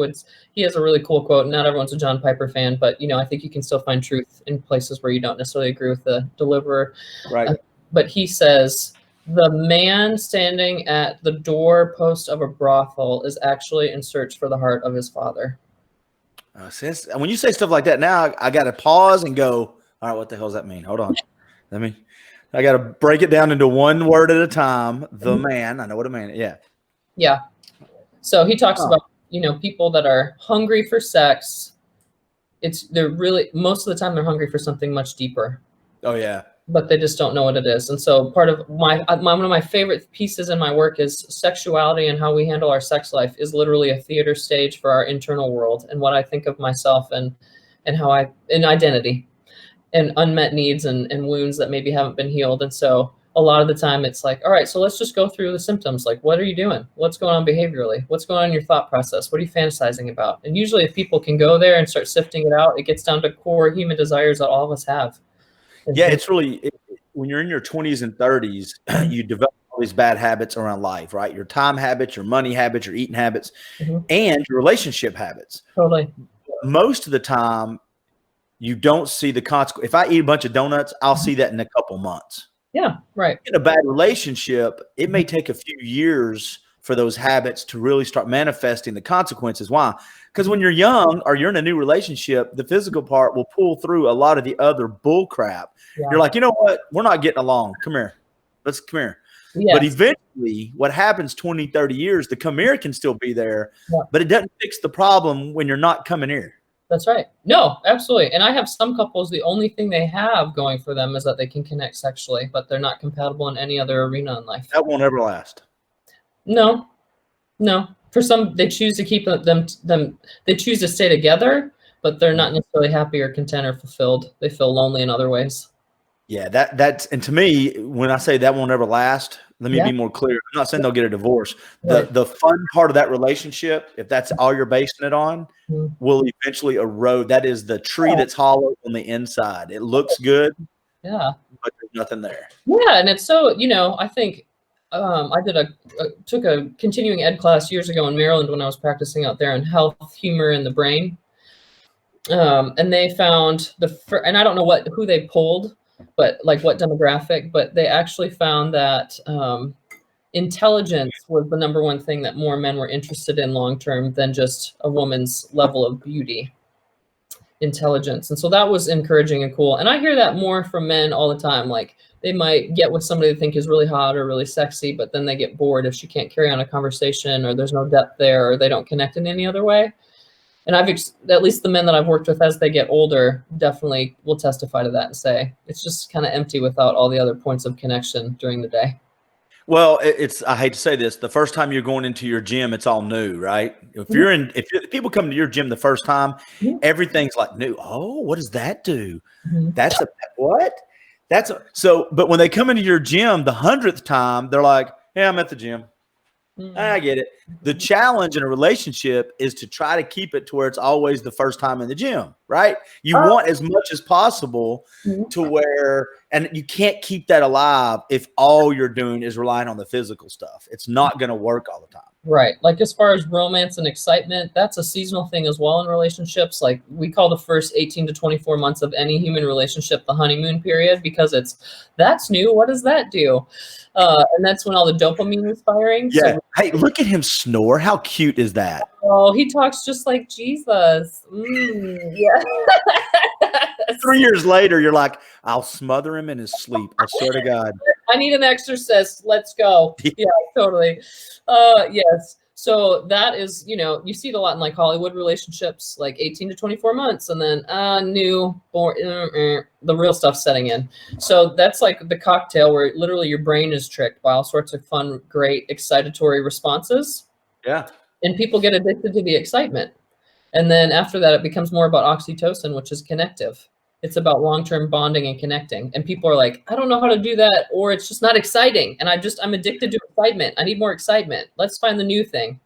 he has a really cool quote. Not everyone's a John Piper fan, but I think you can still find truth in places where you don't necessarily agree with the deliverer. Right. But he says, the man standing at the doorpost of a brothel is actually in search for the heart of his father. When you say stuff like that, now I got to pause and go, all right, what the hell does that mean? Hold on. I got to break it down into one word at a time. The man, I know what a man is. Yeah. Yeah. So he talks about, people that are hungry for sex. They're really, most of the time they're hungry for something much deeper. Oh, yeah. But they just don't know what it is. And so part of one of my favorite pieces in my work is sexuality, and how we handle our sex life is literally a theater stage for our internal world, and what I think of myself and how in identity and unmet needs and wounds that maybe haven't been healed. And so a lot of the time it's like, all right, so let's just go through the symptoms. Like, what are you doing? What's going on behaviorally? What's going on in your thought process? What are you fantasizing about? And usually if people can go there and start sifting it out, it gets down to core human desires that all of us have. Yeah, it's really, when you're in your 20s and 30s, you develop all these bad habits around life, right? Your time habits, your money habits, your eating habits, and your relationship habits. Totally. Most of the time, you don't see the consequence. If I eat a bunch of donuts, I'll see that in a couple months. Yeah, right. In a bad relationship, it may take a few years for those habits to really start manifesting the consequences. Why? Because when you're young or you're in a new relationship, the physical part will pull through a lot of the other bull crap. Yeah. You're like, you know what? We're not getting along. Come here. Let's come here. Yes. But eventually what happens 20, 30 years, the come here can still be there, but it doesn't fix the problem when you're not coming here. That's right. No, absolutely. And I have some couples, the only thing they have going for them is that they can connect sexually, but they're not compatible in any other arena in life. That won't ever last. No. For some, they choose to keep them. They choose to stay together, but they're not necessarily happy or content or fulfilled. They feel lonely in other ways. Yeah, that's and to me, when I say that won't ever last, let me be more clear. I'm not saying they'll get a divorce. The fun part of that relationship, if that's all you're basing it on, will eventually erode. That is the tree that's hollow on the inside. It looks good, but there's nothing there. Yeah, and it's so, I think I took a continuing ed class years ago in Maryland when I was practicing out there in health, humor, and the brain. And they found and I don't know who they pulled, but like what demographic, but they actually found that intelligence was the number one thing that more men were interested in long-term than just a woman's level of beauty. Intelligence. And so that was encouraging and cool. And I hear that more from men all the time. Like, they might get with somebody they think is really hot or really sexy, but then they get bored if she can't carry on a conversation, or there's no depth there, or they don't connect in any other way. And at least the men that I've worked with as they get older definitely will testify to that and say it's just kind of empty without all the other points of connection during the day. Well, I hate to say this, the first time you're going into your gym, it's all new, right? If people come to your gym the first time, everything's like new. Oh, what does that do? That's what? But when they come into your gym the 100th time, they're like, yeah, I'm at the gym. I get it. The challenge in a relationship is to try to keep it to where it's always the first time in the gym, right? You want as much as possible to where, and you can't keep that alive if all you're doing is relying on the physical stuff. It's not going to work all the time. Right. Like, as far as romance and excitement, that's a seasonal thing as well in relationships. Like, we call the first 18 to 24 months of any human relationship the honeymoon period, because that's new. What does that do? And that's when all the dopamine is firing. Yeah. So, hey, look at him snore. How cute is that? Oh, he talks just like Jesus. Yeah. 3 years later, you're like, I'll smother him in his sleep. I swear to God. I need an exorcist. Let's go. Yeah, totally. Yes. So that is, you see it a lot in like Hollywood relationships, like 18 to 24 months, and then the real stuff setting in. So that's like the cocktail where literally your brain is tricked by all sorts of fun, great, excitatory responses. Yeah. And people get addicted to the excitement. And then after that, it becomes more about oxytocin, which is connective. It's about long-term bonding and connecting. And people are like, I don't know how to do that, or it's just not exciting. And I'm addicted to excitement. I need more excitement. Let's find the new thing.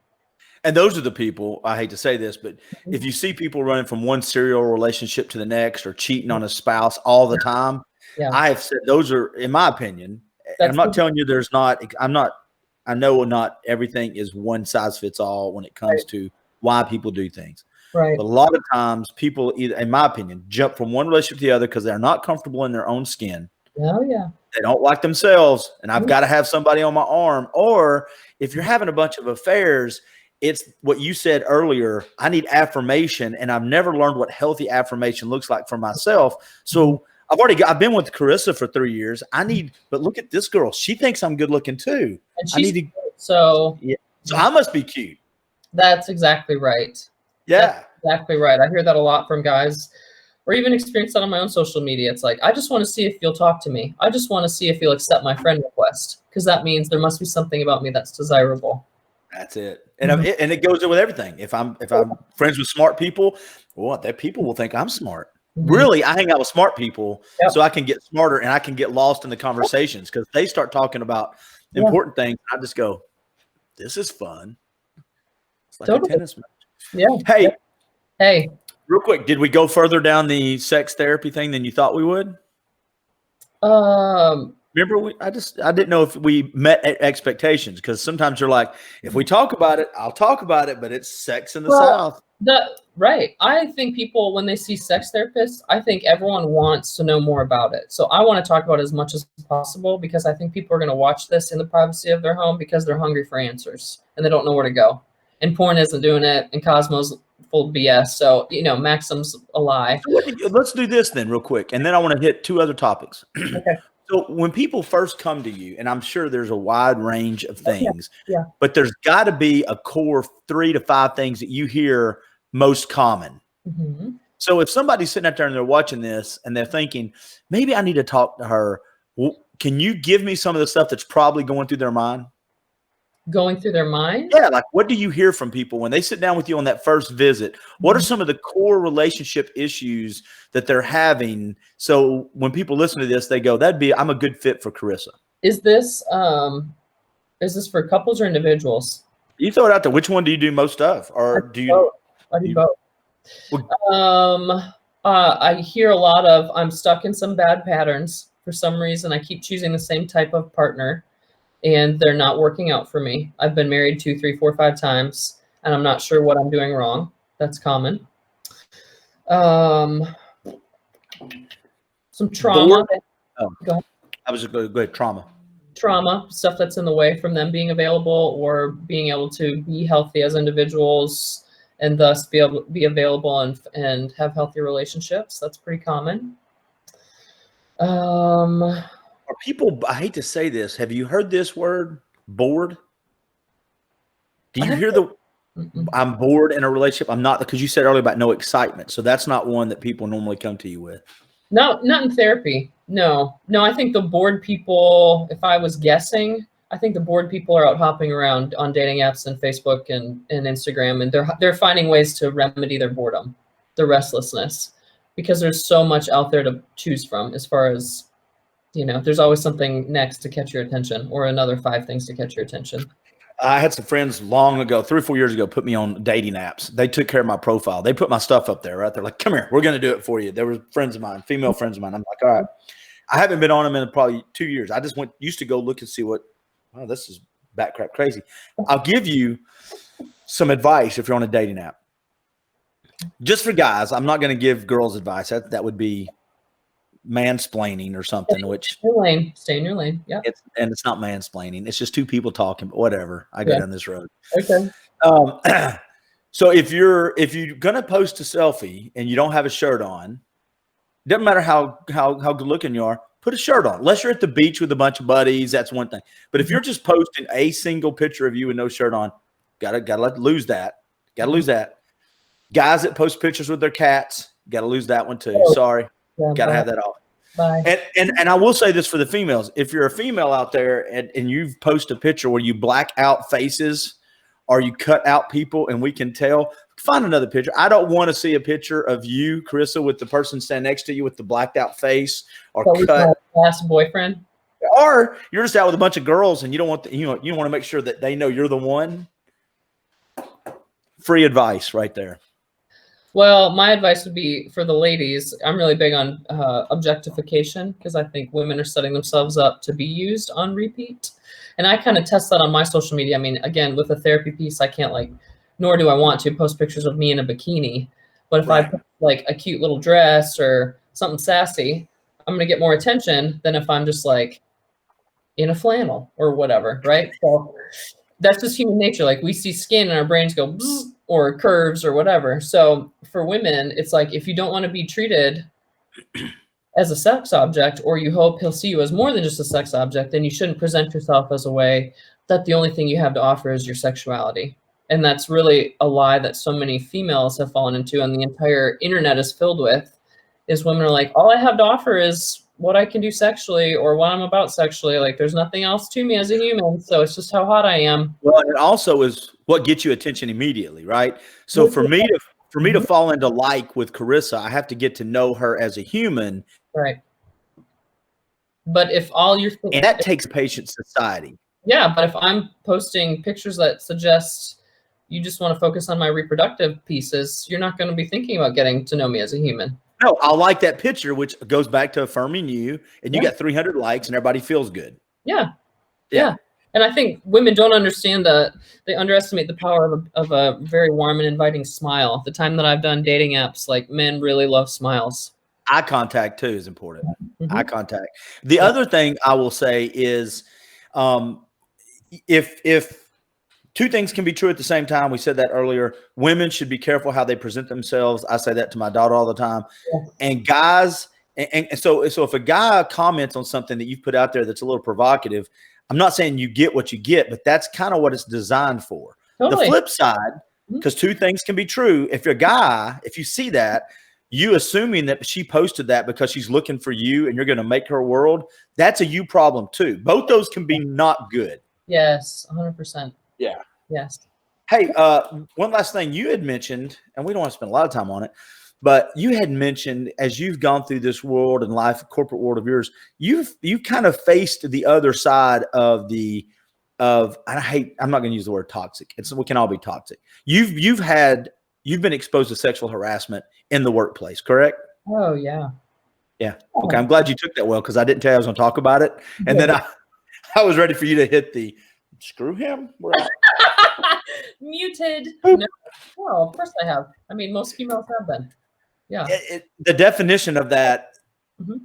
And those are the people, I hate to say this, but if you see people running from one serial relationship to the next or cheating on a spouse all the time, Yeah. I have said those are, in my opinion, and I'm not telling you there's not, I know not everything is one size fits all when it comes to why people do things. Right. But a lot of times people either, in my opinion, jump from one relationship to the other because they're not comfortable in their own skin. Oh, yeah. They don't like themselves, and I've got to have somebody on my arm. Or if you're having a bunch of affairs, it's what you said earlier. I need affirmation, and I've never learned what healthy affirmation looks like for myself. So I've been with Karisa for 3 years. But look at this girl. She thinks I'm good looking too. And so I must be cute. That's exactly right. Yeah. That's exactly right. I hear that a lot from guys, or even experience that on my own social media. It's like, I just want to see if you'll talk to me. I just want to see if you'll accept my friend request, because that means there must be something about me that's desirable. That's it. And and it goes with everything. If I'm friends with smart people, that people will think I'm smart. Really, I hang out with smart people so I can get smarter and I can get lost in the conversations, because they start talking about important things. I just go, this is fun. It's like a tennis match. Yeah. Hey. Real quick, did we go further down the sex therapy thing than you thought we would? Remember, I didn't know if we met expectations, because sometimes you're like, if we talk about it, I'll talk about it, but it's sex in the South. Right. I think people, when they see sex therapists, I think everyone wants to know more about it. So I want to talk about it as much as possible, because I think people are going to watch this in the privacy of their home because they're hungry for answers and they don't know where to go. And porn isn't doing it, and Cosmo's full BS. So, Maxim's a lie. Let's do this then real quick, and then I want to hit 2 other topics. Okay. So when people first come to you, and I'm sure there's a wide range of things, but there's got to be a core 3 to 5 things that you hear most common. So if somebody's sitting out there and they're watching this and they're thinking, maybe I need to talk to her, can you give me some of the stuff that's probably going through their mind? Going through their mind? Yeah, like what do you hear from people when they sit down with you on that first visit? What are some of the core relationship issues that they're having? So when people listen to this, they go, I'm a good fit for Karisa. Is this for couples or individuals? You throw it out there. Which one do you do most of? Or do you? I do both. I hear a lot of, I'm stuck in some bad patterns. For some reason, I keep choosing the same type of partner, and they're not working out for me. I've been married 2, 3, 4, 5 times, and I'm not sure what I'm doing wrong. That's common. Some trauma. Go ahead. I was going to go ahead. Trauma, stuff that's in the way from them being available or being able to be healthy as individuals, and thus be able to be available and have healthy relationships. That's pretty common. Are people, I hate to say this, have you heard this word, bored? Do you hear I'm bored in a relationship? I'm not, because you said earlier about no excitement. So that's not one that people normally come to you with. No, not in therapy. No, I think the bored people, if I was guessing, I think the bored people are out hopping around on dating apps and Facebook and Instagram, and they're finding ways to remedy their boredom, their restlessness, because there's so much out there to choose from as far as, there's always something next to catch your attention, or another 5 things to catch your attention. I had some friends long ago, 3 or 4 years ago, put me on dating apps. They took care of my profile. They put my stuff up there, right? They're like, come here, we're going to do it for you. There were friends of mine, female friends of mine. I'm like, all right. I haven't been on them in probably 2 years. I just used to go look and see this is bat crap crazy. I'll give you some advice if you're on a dating app. Just for guys, I'm not going to give girls advice. That would be mansplaining or something, which stay in your lane. Yeah. It's not mansplaining. It's just 2 people talking, but whatever. I go down this road. Okay. So if you're going to post a selfie and you don't have a shirt on, doesn't matter how good looking you are, put a shirt on. Unless you're at the beach with a bunch of buddies, that's one thing. But if you're just posting a single picture of you with no shirt on, gotta lose that. Gotta lose that. Guys that post pictures with their cats, gotta lose that one too. Sorry, gotta have that off. Bye. And I will say this for the females: if you're a female out there and you've posted a picture where you black out faces or you cut out people and we can tell, find another picture. I don't want to see a picture of you, Karisa, with the person standing next to you with the blacked out face or cut. Last boyfriend. Or you're just out with a bunch of girls and you don't want you want to make sure that they know you're the one. Free advice right there. Well, my advice would be for the ladies. I'm really big on objectification because I think women are setting themselves up to be used on repeat. And I kind of test that on my social media. I mean, again, with a therapy piece, I can't nor do I want to post pictures of me in a bikini. But if I put a cute little dress or something sassy, I'm going to get more attention than if I'm just in a flannel or whatever, right? So that's just human nature. We see skin and our brains go bzz, or curves or whatever. So for women, it's if you don't want to be treated as a sex object, or you hope he'll see you as more than just a sex object, then you shouldn't present yourself as a way that the only thing you have to offer is your sexuality. And that's really a lie that so many females have fallen into, and the entire internet is filled with, is women are all I have to offer is what I can do sexually or what I'm about sexually. There's nothing else to me as a human. So it's just how hot I am. Well, it also is what gets you attention immediately, right? So for me to fall into with Karisa, I have to get to know her as a human. Right. But if all you're and that takes a patient society. Yeah, but if I'm posting pictures that suggest you just want to focus on my reproductive pieces, you're not going to be thinking about getting to know me as a human. No, I'll like that picture, which goes back to affirming you, and you got 300 likes and everybody feels good. Yeah. And I think women don't understand that. They underestimate the power of a very warm and inviting smile. The time that I've done dating apps, men really love smiles. Eye contact too is important. Eye contact. The other thing I will say is, if two things can be true at the same time, we said that earlier, women should be careful how they present themselves. I say that to my daughter all the time. And guys, and so if a guy comments on something that you've put out there that's a little provocative, I'm not saying you get what you get, but that's kind of what it's designed for. Totally. The flip side, because two things can be true. If you're a guy, if you see that, you assuming that she posted that because she's looking for you and you're going to make her world, that's a you problem too. Both those can be not good. Yes, 100%. Yeah. Yes. Hey, one last thing you had mentioned, and we don't want to spend a lot of time on it, but you had mentioned as you've gone through this world and life, corporate world of yours, you've kind of faced the other side of I'm not going to use the word toxic. We can all be toxic. You've been exposed to sexual harassment in the workplace, correct? Oh yeah. Yeah. Okay. I'm glad you took that well, because I didn't tell you I was going to talk about it. And then I was ready for you to hit the screw him. Muted. No, of course I have. I mean, most females have been. Yeah. The definition of that.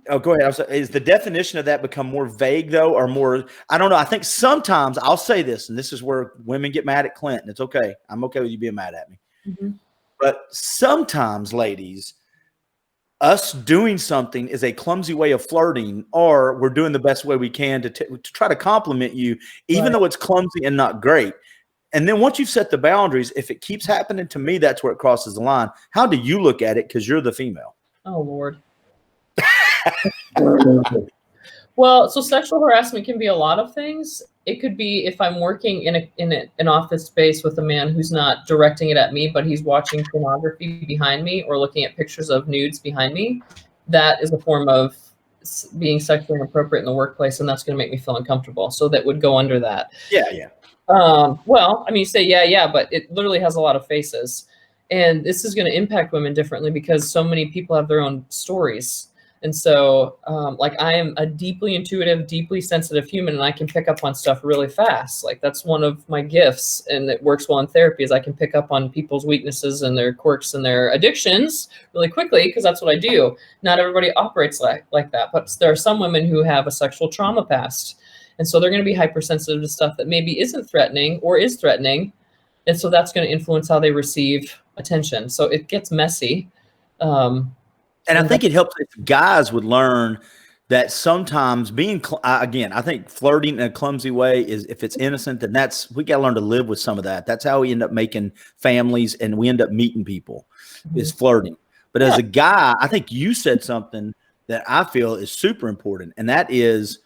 Oh, go ahead. Is the definition of that become more vague though, or more? I don't know. I think sometimes I'll say this, and this is where women get mad at Clint. And it's okay. I'm okay with you being mad at me. But sometimes, ladies, us doing something is a clumsy way of flirting, or we're doing the best way we can to try to compliment you, even though it's clumsy and not great. And then once you've set the boundaries, if it keeps happening to me, that's where it crosses the line. How do you look at it? Because you're the female. Oh, Lord. Well, so sexual harassment can be a lot of things. It could be if I'm working in an office space with a man who's not directing it at me, but he's watching pornography behind me or looking at pictures of nudes behind me. That is a form of being sexually inappropriate in the workplace, and that's going to make me feel uncomfortable. So that would go under that. Yeah. Well, I mean, you say, yeah, but it literally has a lot of faces. And this is going to impact women differently because so many people have their own stories. And so, I am a deeply intuitive, deeply sensitive human, and I can pick up on stuff really fast. That's one of my gifts, and it works well in therapy, is I can pick up on people's weaknesses and their quirks and their addictions really quickly, because that's what I do. Not everybody operates like that, but there are some women who have a sexual trauma past. And so they're going to be hypersensitive to stuff that maybe isn't threatening or is threatening. And so that's going to influence how they receive attention. So it gets messy. And I think it helps if guys would learn that sometimes again, I think flirting in a clumsy way is, if it's innocent, then we got to learn to live with some of that. That's how we end up making families and we end up meeting people, is flirting. But as a guy, I think you said something that I feel is super important, and that is,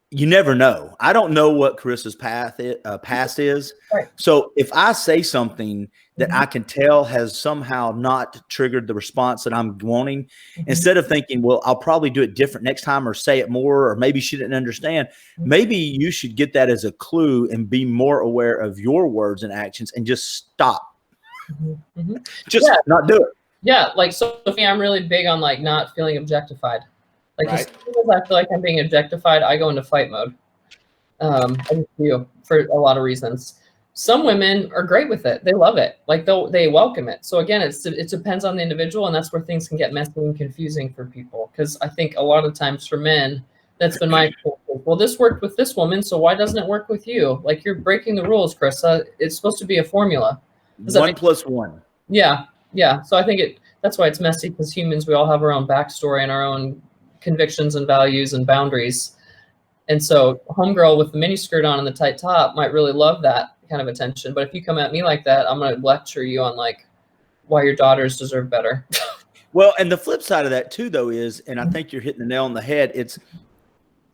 you never know. I don't know what Karisa's past is. Right. So if I say something that I can tell has somehow not triggered the response that I'm wanting, instead of thinking, well, I'll probably do it different next time or say it more, or maybe she didn't understand, maybe you should get that as a clue and be more aware of your words and actions and just stop. Just not do it. Yeah. Like, so for me, I'm really big on like not feeling objectified. Like as soon as I feel like I'm being objectified, I go into fight mode. I just do, for a lot of reasons. Some women are great with it. They love it. Like they welcome it. So again, it depends on the individual, and that's where things can get messy and confusing for people. Because I think a lot of times for men, that's been my experience. Well, this worked with this woman, so why doesn't it work with you? Like, you're breaking the rules, Karisa. It's supposed to be a formula. 1 + 1. Yeah. Yeah. So I think that's why it's messy, because humans, we all have our own backstory and our own convictions and values and boundaries. And so homegirl with the mini skirt on and the tight top might really love that kind of attention. But if you come at me like that, I'm going to lecture you on like why your daughters deserve better. Well, and the flip side of that too, though, is, and I think you're hitting the nail on the head.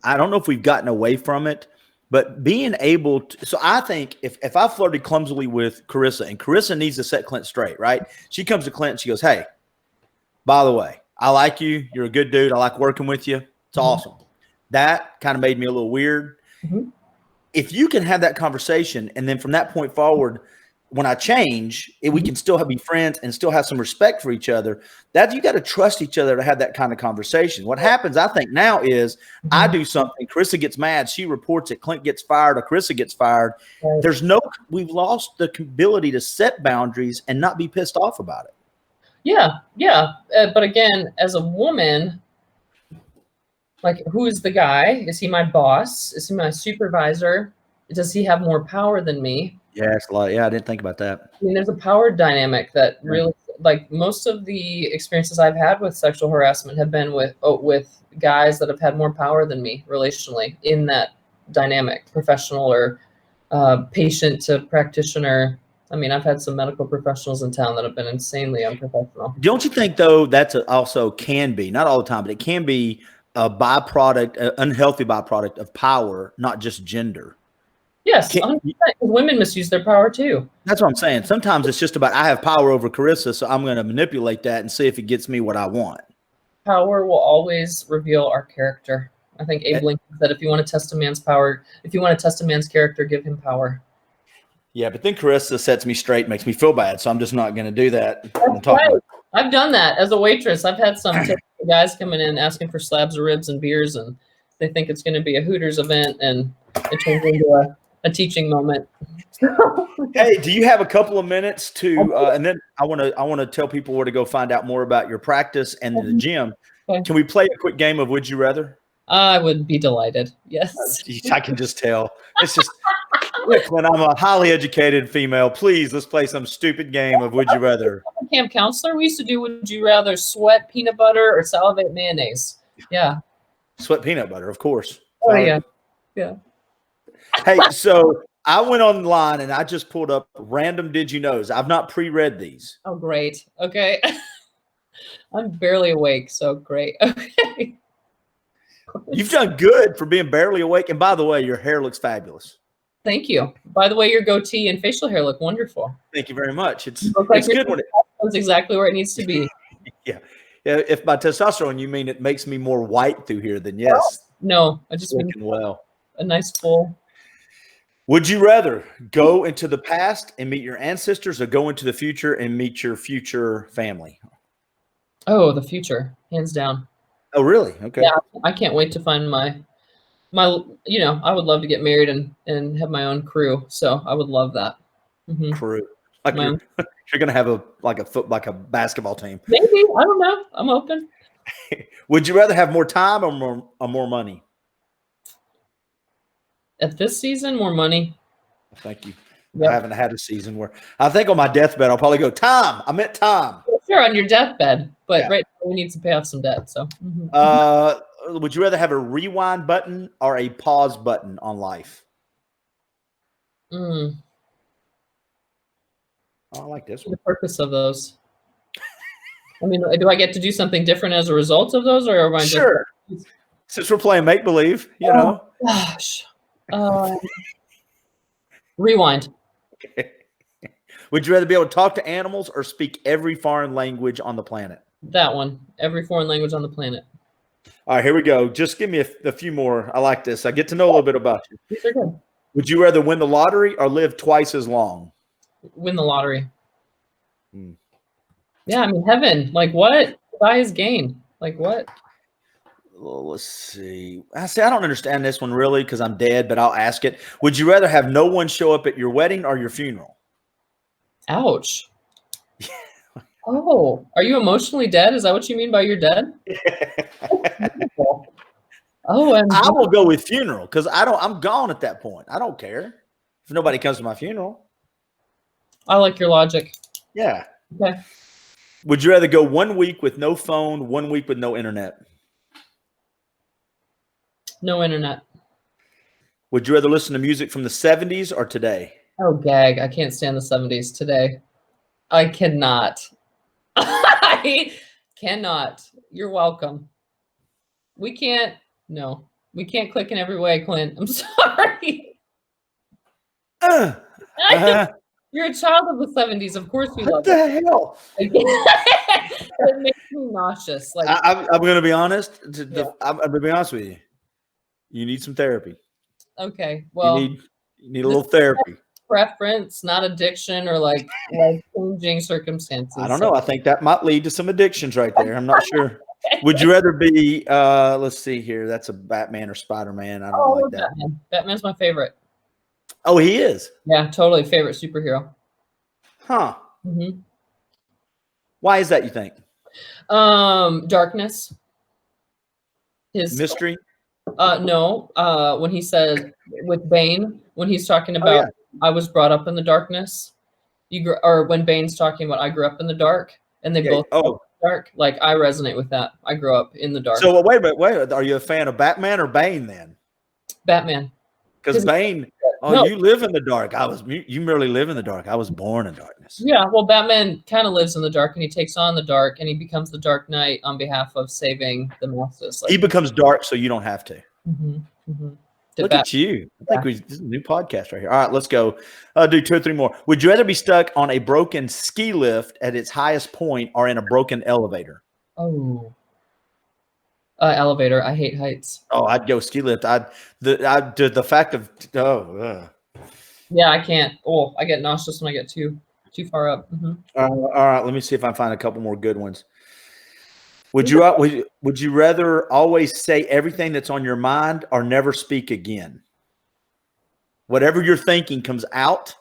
I don't know if we've gotten away from it, but being able to, so I think if I flirted clumsily with Karisa, and Karisa needs to set Clint straight, right? She comes to Clint and she goes, hey, by the way, I like you. You're a good dude. I like working with you. It's awesome. That kind of made me a little weird. If you can have that conversation, and then from that point forward, when I change, we can still be friends and still have some respect for each other. That you got to trust each other to have that kind of conversation. What happens, I think, now is I do something, Karisa gets mad, she reports it, Clint gets fired, or Karisa gets fired. We've lost the ability to set boundaries and not be pissed off about it. Yeah. But again, as a woman, like, who is the guy? Is he my boss? Is he my supervisor? Does he have more power than me? Yeah, it's a lot. Yeah, I didn't think about that. I mean, there's a power dynamic that really, like, most of the experiences I've had with sexual harassment have been with guys that have had more power than me relationally in that dynamic, professional or patient to practitioner. I mean, I've had some medical professionals in town that have been insanely unprofessional. Don't you think, though, that's also can be, not all the time, but it can be a byproduct, an unhealthy byproduct of power, not just gender? Yes, 100%. Women misuse their power too. That's what I'm saying. Sometimes it's just about, I have power over Karisa, so I'm going to manipulate that and see if it gets me what I want. Power will always reveal our character. I think Abe Lincoln said, if you want to test a man's power, if you want to test a man's character, give him power. Yeah, but then Karisa sets me straight, makes me feel bad, so I'm just not going to do that. I've done that as a waitress. I've had some guys coming in asking for slabs of ribs and beers, and they think it's going to be a Hooters event, and it turns into a teaching moment. Hey, do you have a couple of minutes to and then I want to tell people where to go find out more about your practice and the gym. Okay. Can we play a quick game of Would You Rather? I would be delighted. Yes. I can just tell. It's just when I'm a highly educated female, please, let's play some stupid game of Would You Rather. Camp counselor, we used to do Would You Rather sweat peanut butter or salivate mayonnaise? Yeah. Sweat peanut butter, of course. Oh, yeah. Yeah. Hey, so I went online and I just pulled up random Did You Knows. I've not pre-read these. Oh, great. Okay. I'm barely awake, so great. Okay. You've done good for being barely awake. And by the way, your hair looks fabulous. Thank you. By the way, your goatee and facial hair look wonderful. Thank you very much. It's good when it's exactly where it needs to be. Yeah. If by testosterone you mean it makes me more white through here, then yes. No, I just mean a nice full. Would you rather go into the past and meet your ancestors, or go into the future and meet your future family? Oh, the future, hands down. Oh, really? Okay. Yeah, I can't wait to find my, I would love to get married and have my own crew. So I would love that. Crew. Like you're going to have a basketball team. Maybe. I don't know. I'm open. Would you rather have more time or more money? At this season, more money. Thank you. Yep. I haven't had a season where I think on my deathbed I'll probably go time. I meant time. Sure, on your deathbed, but right We need to pay off some debt. So, Would you rather have a rewind button or a pause button on life? Mm, Oh, I like this the one. purpose of those. I mean, do I get to do something different as a result of those, or am I Sure. just? Since we're playing make believe, you know. Gosh. Rewind. Would you rather be able to talk to animals or speak every foreign language on the planet? That one. Every foreign language on the planet. All right, here we go. Just give me a few more. I like this. I get to know a little bit about you. These are good. Would you rather win the lottery or live twice as long? Win the lottery. Hmm. Yeah, I mean, heaven. Like what? Buy is gain. Like what? Well, let's see. I don't understand this one really because I'm dead, but I'll ask it. Would you rather have no one show up at your wedding or your funeral? Ouch. Oh, are you emotionally dead? Is that what you mean by you're dead? Oh, and I will go with funeral because I'm gone at that point. I don't care if nobody comes to my funeral. I like your logic. Yeah. Okay. Would you rather go 1 week with no phone, 1 week with no internet? No internet. Would you rather listen to music from the 70s or today? Oh, gag. I can't stand the 70s today. I cannot. I cannot. You're welcome. We can't. No. We can't click in every way, Clint. I'm sorry. You're a child of the 70s. Of course you love What the hell? it makes me nauseous. Like I'm going to be honest. Yeah. I'm going to be honest with you. You need some therapy. Okay. Well, you need a little therapy. Preference, not addiction or like changing circumstances. I don't know. I think that might lead to some addictions right there. I'm not sure. Would you rather be, let's see here. That's a Batman or Spider-Man. I don't like that. Batman. Batman's my favorite. Oh, he is? Yeah, totally favorite superhero. Huh. Mm-hmm. Why is that, you think? Darkness. His mystery? No. When he said with Bane, when he's talking about I was brought up in the darkness. Or when Bane's talking about I grew up in the dark, and they both dark. Like I resonate with that. I grew up in the dark. So wait a minute. Are you a fan of Batman or Bane then? Batman. Because Bane, you live in the dark. You merely live in the dark. I was born in darkness. Yeah, well, Batman kind of lives in the dark, and he takes on the dark, and he becomes the Dark Knight on behalf of saving the masses. He becomes dark, so you don't have to. Mm-hmm, mm-hmm. Look at you. I think this is a new podcast right here. All right, let's go. Do 2 or 3 more. Would you rather be stuck on a broken ski lift at its highest point or in a broken elevator? Oh. Elevator. I hate heights. Oh, I'd go ski lift. The fact of Yeah, I can't. Oh, I get nauseous when I get too far up. Mm-hmm. All right, let me see if I can find a couple more good ones. Would you rather always say everything that's on your mind or never speak again? Whatever you're thinking comes out.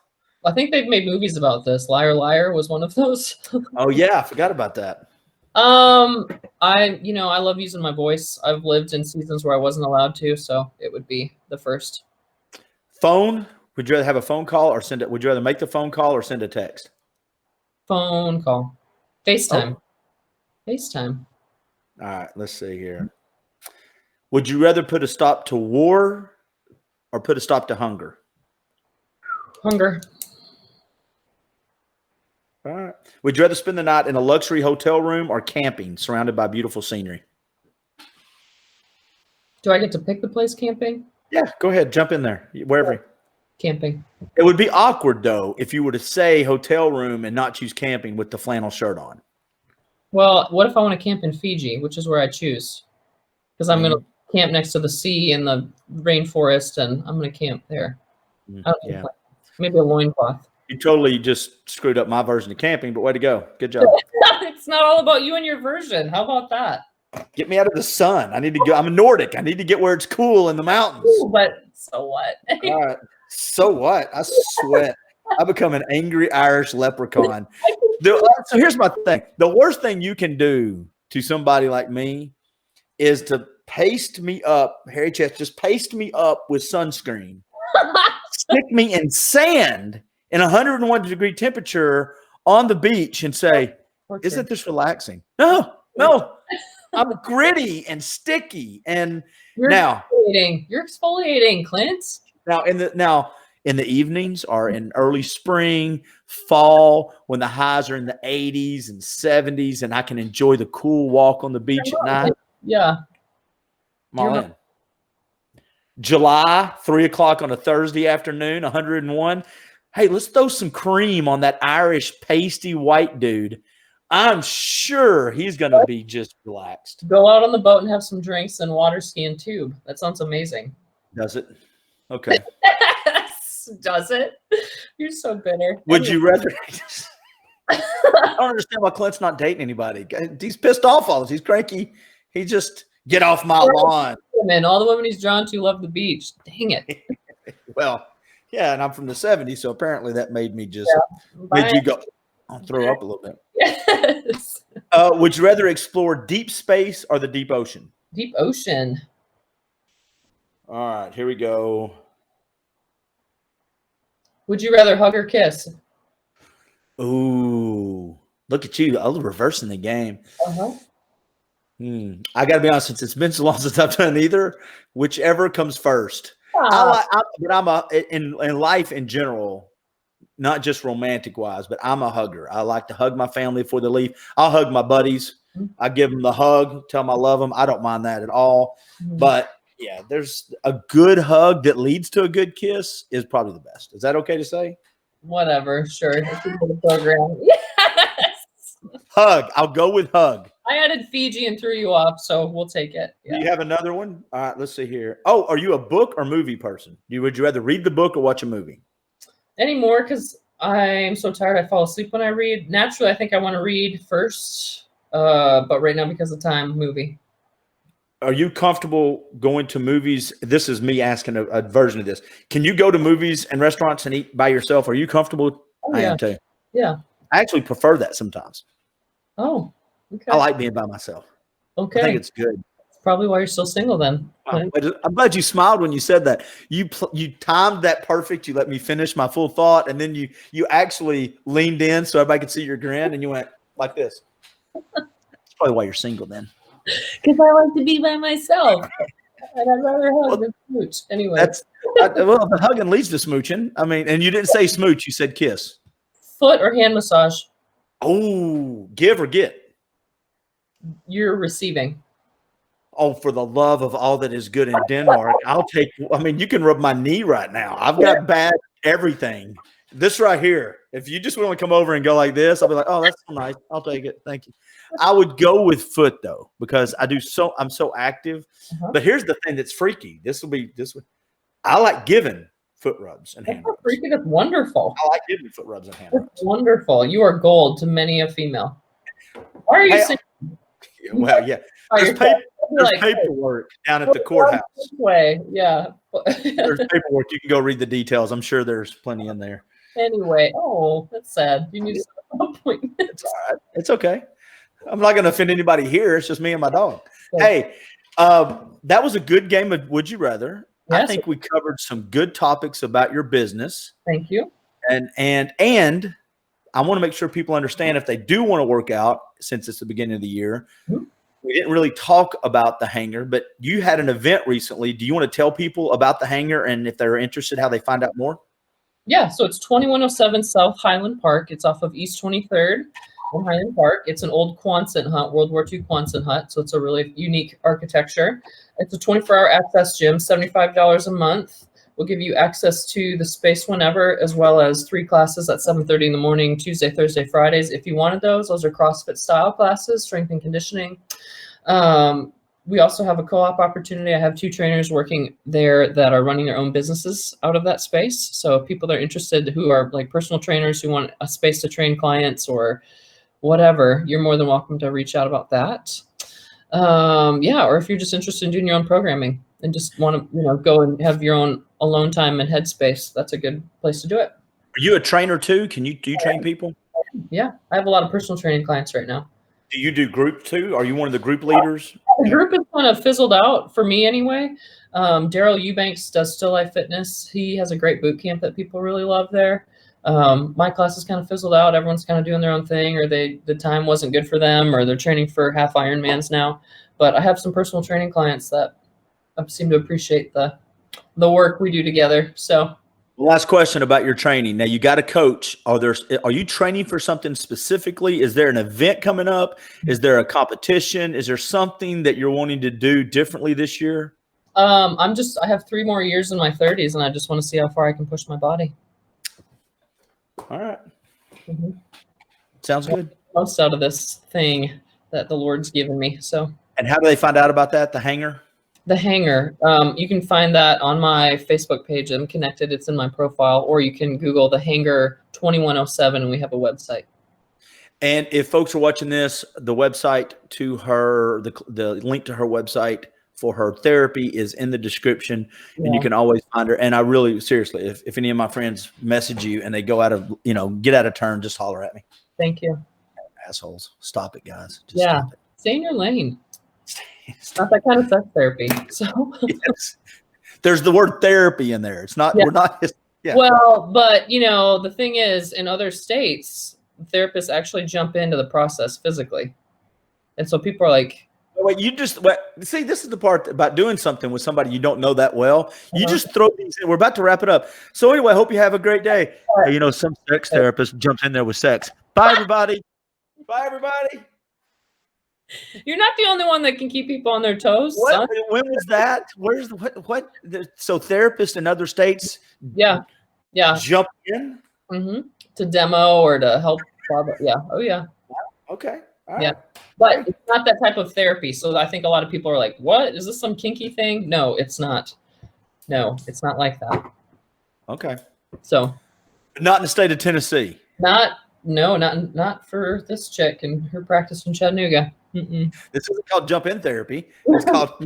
I think they've made movies about this. Liar Liar was one of those. Oh yeah, I forgot about that. I love using my voice. I've lived in seasons where I wasn't allowed to, so it would be the first. Phone. Would you rather have a phone call or send it? Would you rather make the phone call or send a text? Phone call. FaceTime. Oh. FaceTime. All right, let's see here. Would you rather put a stop to war or put a stop to hunger? Hunger. All right. Would you rather spend the night in a luxury hotel room or camping surrounded by beautiful scenery? Do I get to pick the place camping? Yeah, go ahead. Jump in there. Wherever. Camping. It would be awkward, though, if you were to say hotel room and not choose camping with the flannel shirt on. Well, what if I want to camp in Fiji, which is where I choose? Because I'm going to camp next to the sea and the rainforest, and I'm going to camp there. Yeah. Maybe a loincloth. You totally just screwed up my version of camping, but way to go. Good job. It's not all about you and your version. How about that? Get me out of the sun. I need to go. I'm a Nordic. I need to get where it's cool in the mountains. Ooh, but so what? All right. So what? I sweat. I become an angry Irish leprechaun. So here's my thing. The worst thing you can do to somebody like me is to paste me up, hairy chest, just paste me up with sunscreen, stick me in sand in 101 degree temperature on the beach and say, isn't this relaxing? No, No, I'm gritty and sticky. And You're now, exfoliating. You're exfoliating, Clint. now in the evenings or in early spring, fall, when the highs are in the 80s and 70s, and I can enjoy the cool walk on the beach at night. Yeah. I'm all in. July, 3 o'clock on a Thursday afternoon, 101. Hey, let's throw some cream on that Irish pasty white dude. I'm sure he's going to be just relaxed. Go out on the boat and have some drinks and water ski and tube. That sounds amazing. Does it? Okay. Does it? You're so bitter. Would you rather? I don't understand why Clint's not dating anybody. He's pissed off all this. He's cranky. He just get off my lawn. Man, all the women he's drawn to love the beach. Dang it. Well, yeah, and I'm from the 70s, so apparently that made me just made you go. I'll throw up a little bit. Yes. Would you rather explore deep space or the deep ocean? Deep ocean. All right, here we go. Would you rather hug or kiss? Ooh, look at you. I'm reversing the game. Uh-huh. I got to be honest, since it's been so long since I've done either, whichever comes first. In life in general, not just romantic wise, but I'm a hugger. I like to hug my family before they leave. I'll hug my buddies. I give them the hug, tell them I love them. I don't mind that at all. But yeah, there's a good hug that leads to a good kiss is probably the best. Is that okay to say? Whatever. Sure. The program. Yes. Hug. I'll go with hug. I added Fiji and threw you off, so we'll take it. Yeah. Do you have another one? All right, let's see here. Oh, are you a book or movie person? Would you rather read the book or watch a movie? Anymore, because I'm so tired I fall asleep when I read. Naturally, I think I want to read first, but right now, because of time, movie. Are you comfortable going to movies? This is me asking a version of this. Can you go to movies and restaurants and eat by yourself? Are you comfortable? Oh, I yeah. am too. Yeah. I actually prefer that sometimes. Oh, okay. I like being by myself. Okay. I think it's good. That's probably why you're still single then. I'm glad you smiled when you said that. You timed that perfect. You let me finish my full thought, and then you actually leaned in so everybody could see your grin, and you went like this. That's probably why you're single then. Because I like to be by myself, and I'd rather hug than smooch. Anyway, well, the hugging leads to smooching. I mean, and you didn't say smooch; you said kiss. Foot or hand massage? Oh, give or get? You're receiving. Oh, for the love of all that is good in Denmark, I'll take. I mean, you can rub my knee right now. I've got bad everything. This right here. If you just want to come over and go like this, I'll be like, oh, that's so nice. I'll take it. Thank you. I would go with foot though, because I'm so active. But here's the thing that's freaky. This one. I like giving foot rubs and hand rubs. Freaky, that's wonderful. I like giving foot rubs and hand rubs. That's wonderful. You are gold to many a female. Why are you saying? Well, yeah. There's paperwork down at the courthouse. This way, yeah. There's paperwork. You can go read the details. I'm sure there's plenty in there. Anyway, oh, that's sad. You need to set an appointment. It's all right. It's okay. I'm not going to offend anybody here. It's just me and my dog. Hey, that was a good game of Would You Rather. Yes. I think we covered some good topics about your business. Thank you. And I want to make sure people understand if they do want to work out, since it's the beginning of the year. We didn't really talk about the hangar, but you had an event recently. Do you want to tell people about the hangar and if they're interested, how they find out more? Yeah, so it's 2107 South Highland Park. It's off of East 23rd in Highland Park. It's an old Quonset hut, World War II Quonset hut, so it's a really unique architecture. It's a 24-hour access gym, $75 a month. We'll give you access to the space whenever, as well as 3 classes at 7:30 in the morning, Tuesday, Thursday, Fridays. If you wanted those are CrossFit style classes, strength and conditioning. We also have a co-op opportunity. I have 2 trainers working there that are running their own businesses out of that space. So people that are interested who are like personal trainers who want a space to train clients or whatever, you're more than welcome to reach out about that. Yeah, or if you're just interested in doing your own programming and just want to, go and have your own alone time and headspace, that's a good place to do it. Are you a trainer too? Do you train people? Yeah, I have a lot of personal training clients right now. Do you do group too? Are you one of the group leaders? The group is kind of fizzled out for me anyway. Daryl Eubanks does Still Life Fitness. He has a great boot camp that people really love there. My class has kind of fizzled out. Everyone's kind of doing their own thing, or the time wasn't good for them, or they're training for half Ironmans now. But I have some personal training clients that seem to appreciate the work we do together. So last question about your training. Now you got a coach. Are you training for something specifically? Is there an event coming up? Is there a competition? Is there something that you're wanting to do differently this year? I have 3 more years in my 30s, and I just want to see how far I can push my body. All right. Sounds good. Most out of this thing that the Lord's given me. So. And how do they find out about that? The hangar? The hangar. You can find that on my Facebook page. I'm connected. It's in my profile, or you can Google the hangar 2107, and we have a website. And if folks are watching this, the website to her, the link to her website for her therapy is in the description, and you can always find her. And I really, seriously, if any of my friends message you and they go out of, get out of turn, just holler at me. Thank you. Assholes. Stop it, guys. Just stop it. Stay in your lane. It's not that kind of sex therapy. So yes. There's the word therapy in there. It's not, we're not. Yeah. Well, but the thing is, in other states, therapists actually jump into the process physically. And so people are like, wait, see, this is the part about doing something with somebody you don't know that well. You just throw these in. We're about to wrap it up. So anyway, I hope you have a great day. Hey, some sex therapist jumps in there with sex. Bye, everybody. Bye, everybody. You're not the only one that can keep people on their toes. What? When was that? Where's what? So therapists in other states? Yeah. Jump in to demo or to help. Yeah. Oh yeah. Okay. All right. Yeah. But it's not that type of therapy. So I think a lot of people are like, "What is this? Some kinky thing?" No, it's not. No, it's not like that. Okay. So. Not in the state of Tennessee. Not for this chick and her practice in Chattanooga. Mm-mm. This isn't called jump-in therapy. It's called.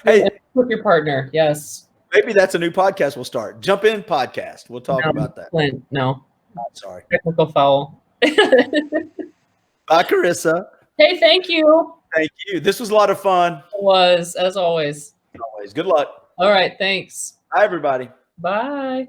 Hey, with your partner, yes. Maybe that's a new podcast we'll start. Jump in podcast. We'll talk about that. No. Sorry. Technical foul. Bye, Karisa. Hey, thank you. Thank you. This was a lot of fun. It was, as always. Always. Good luck. All right. Thanks. Bye, everybody. Bye.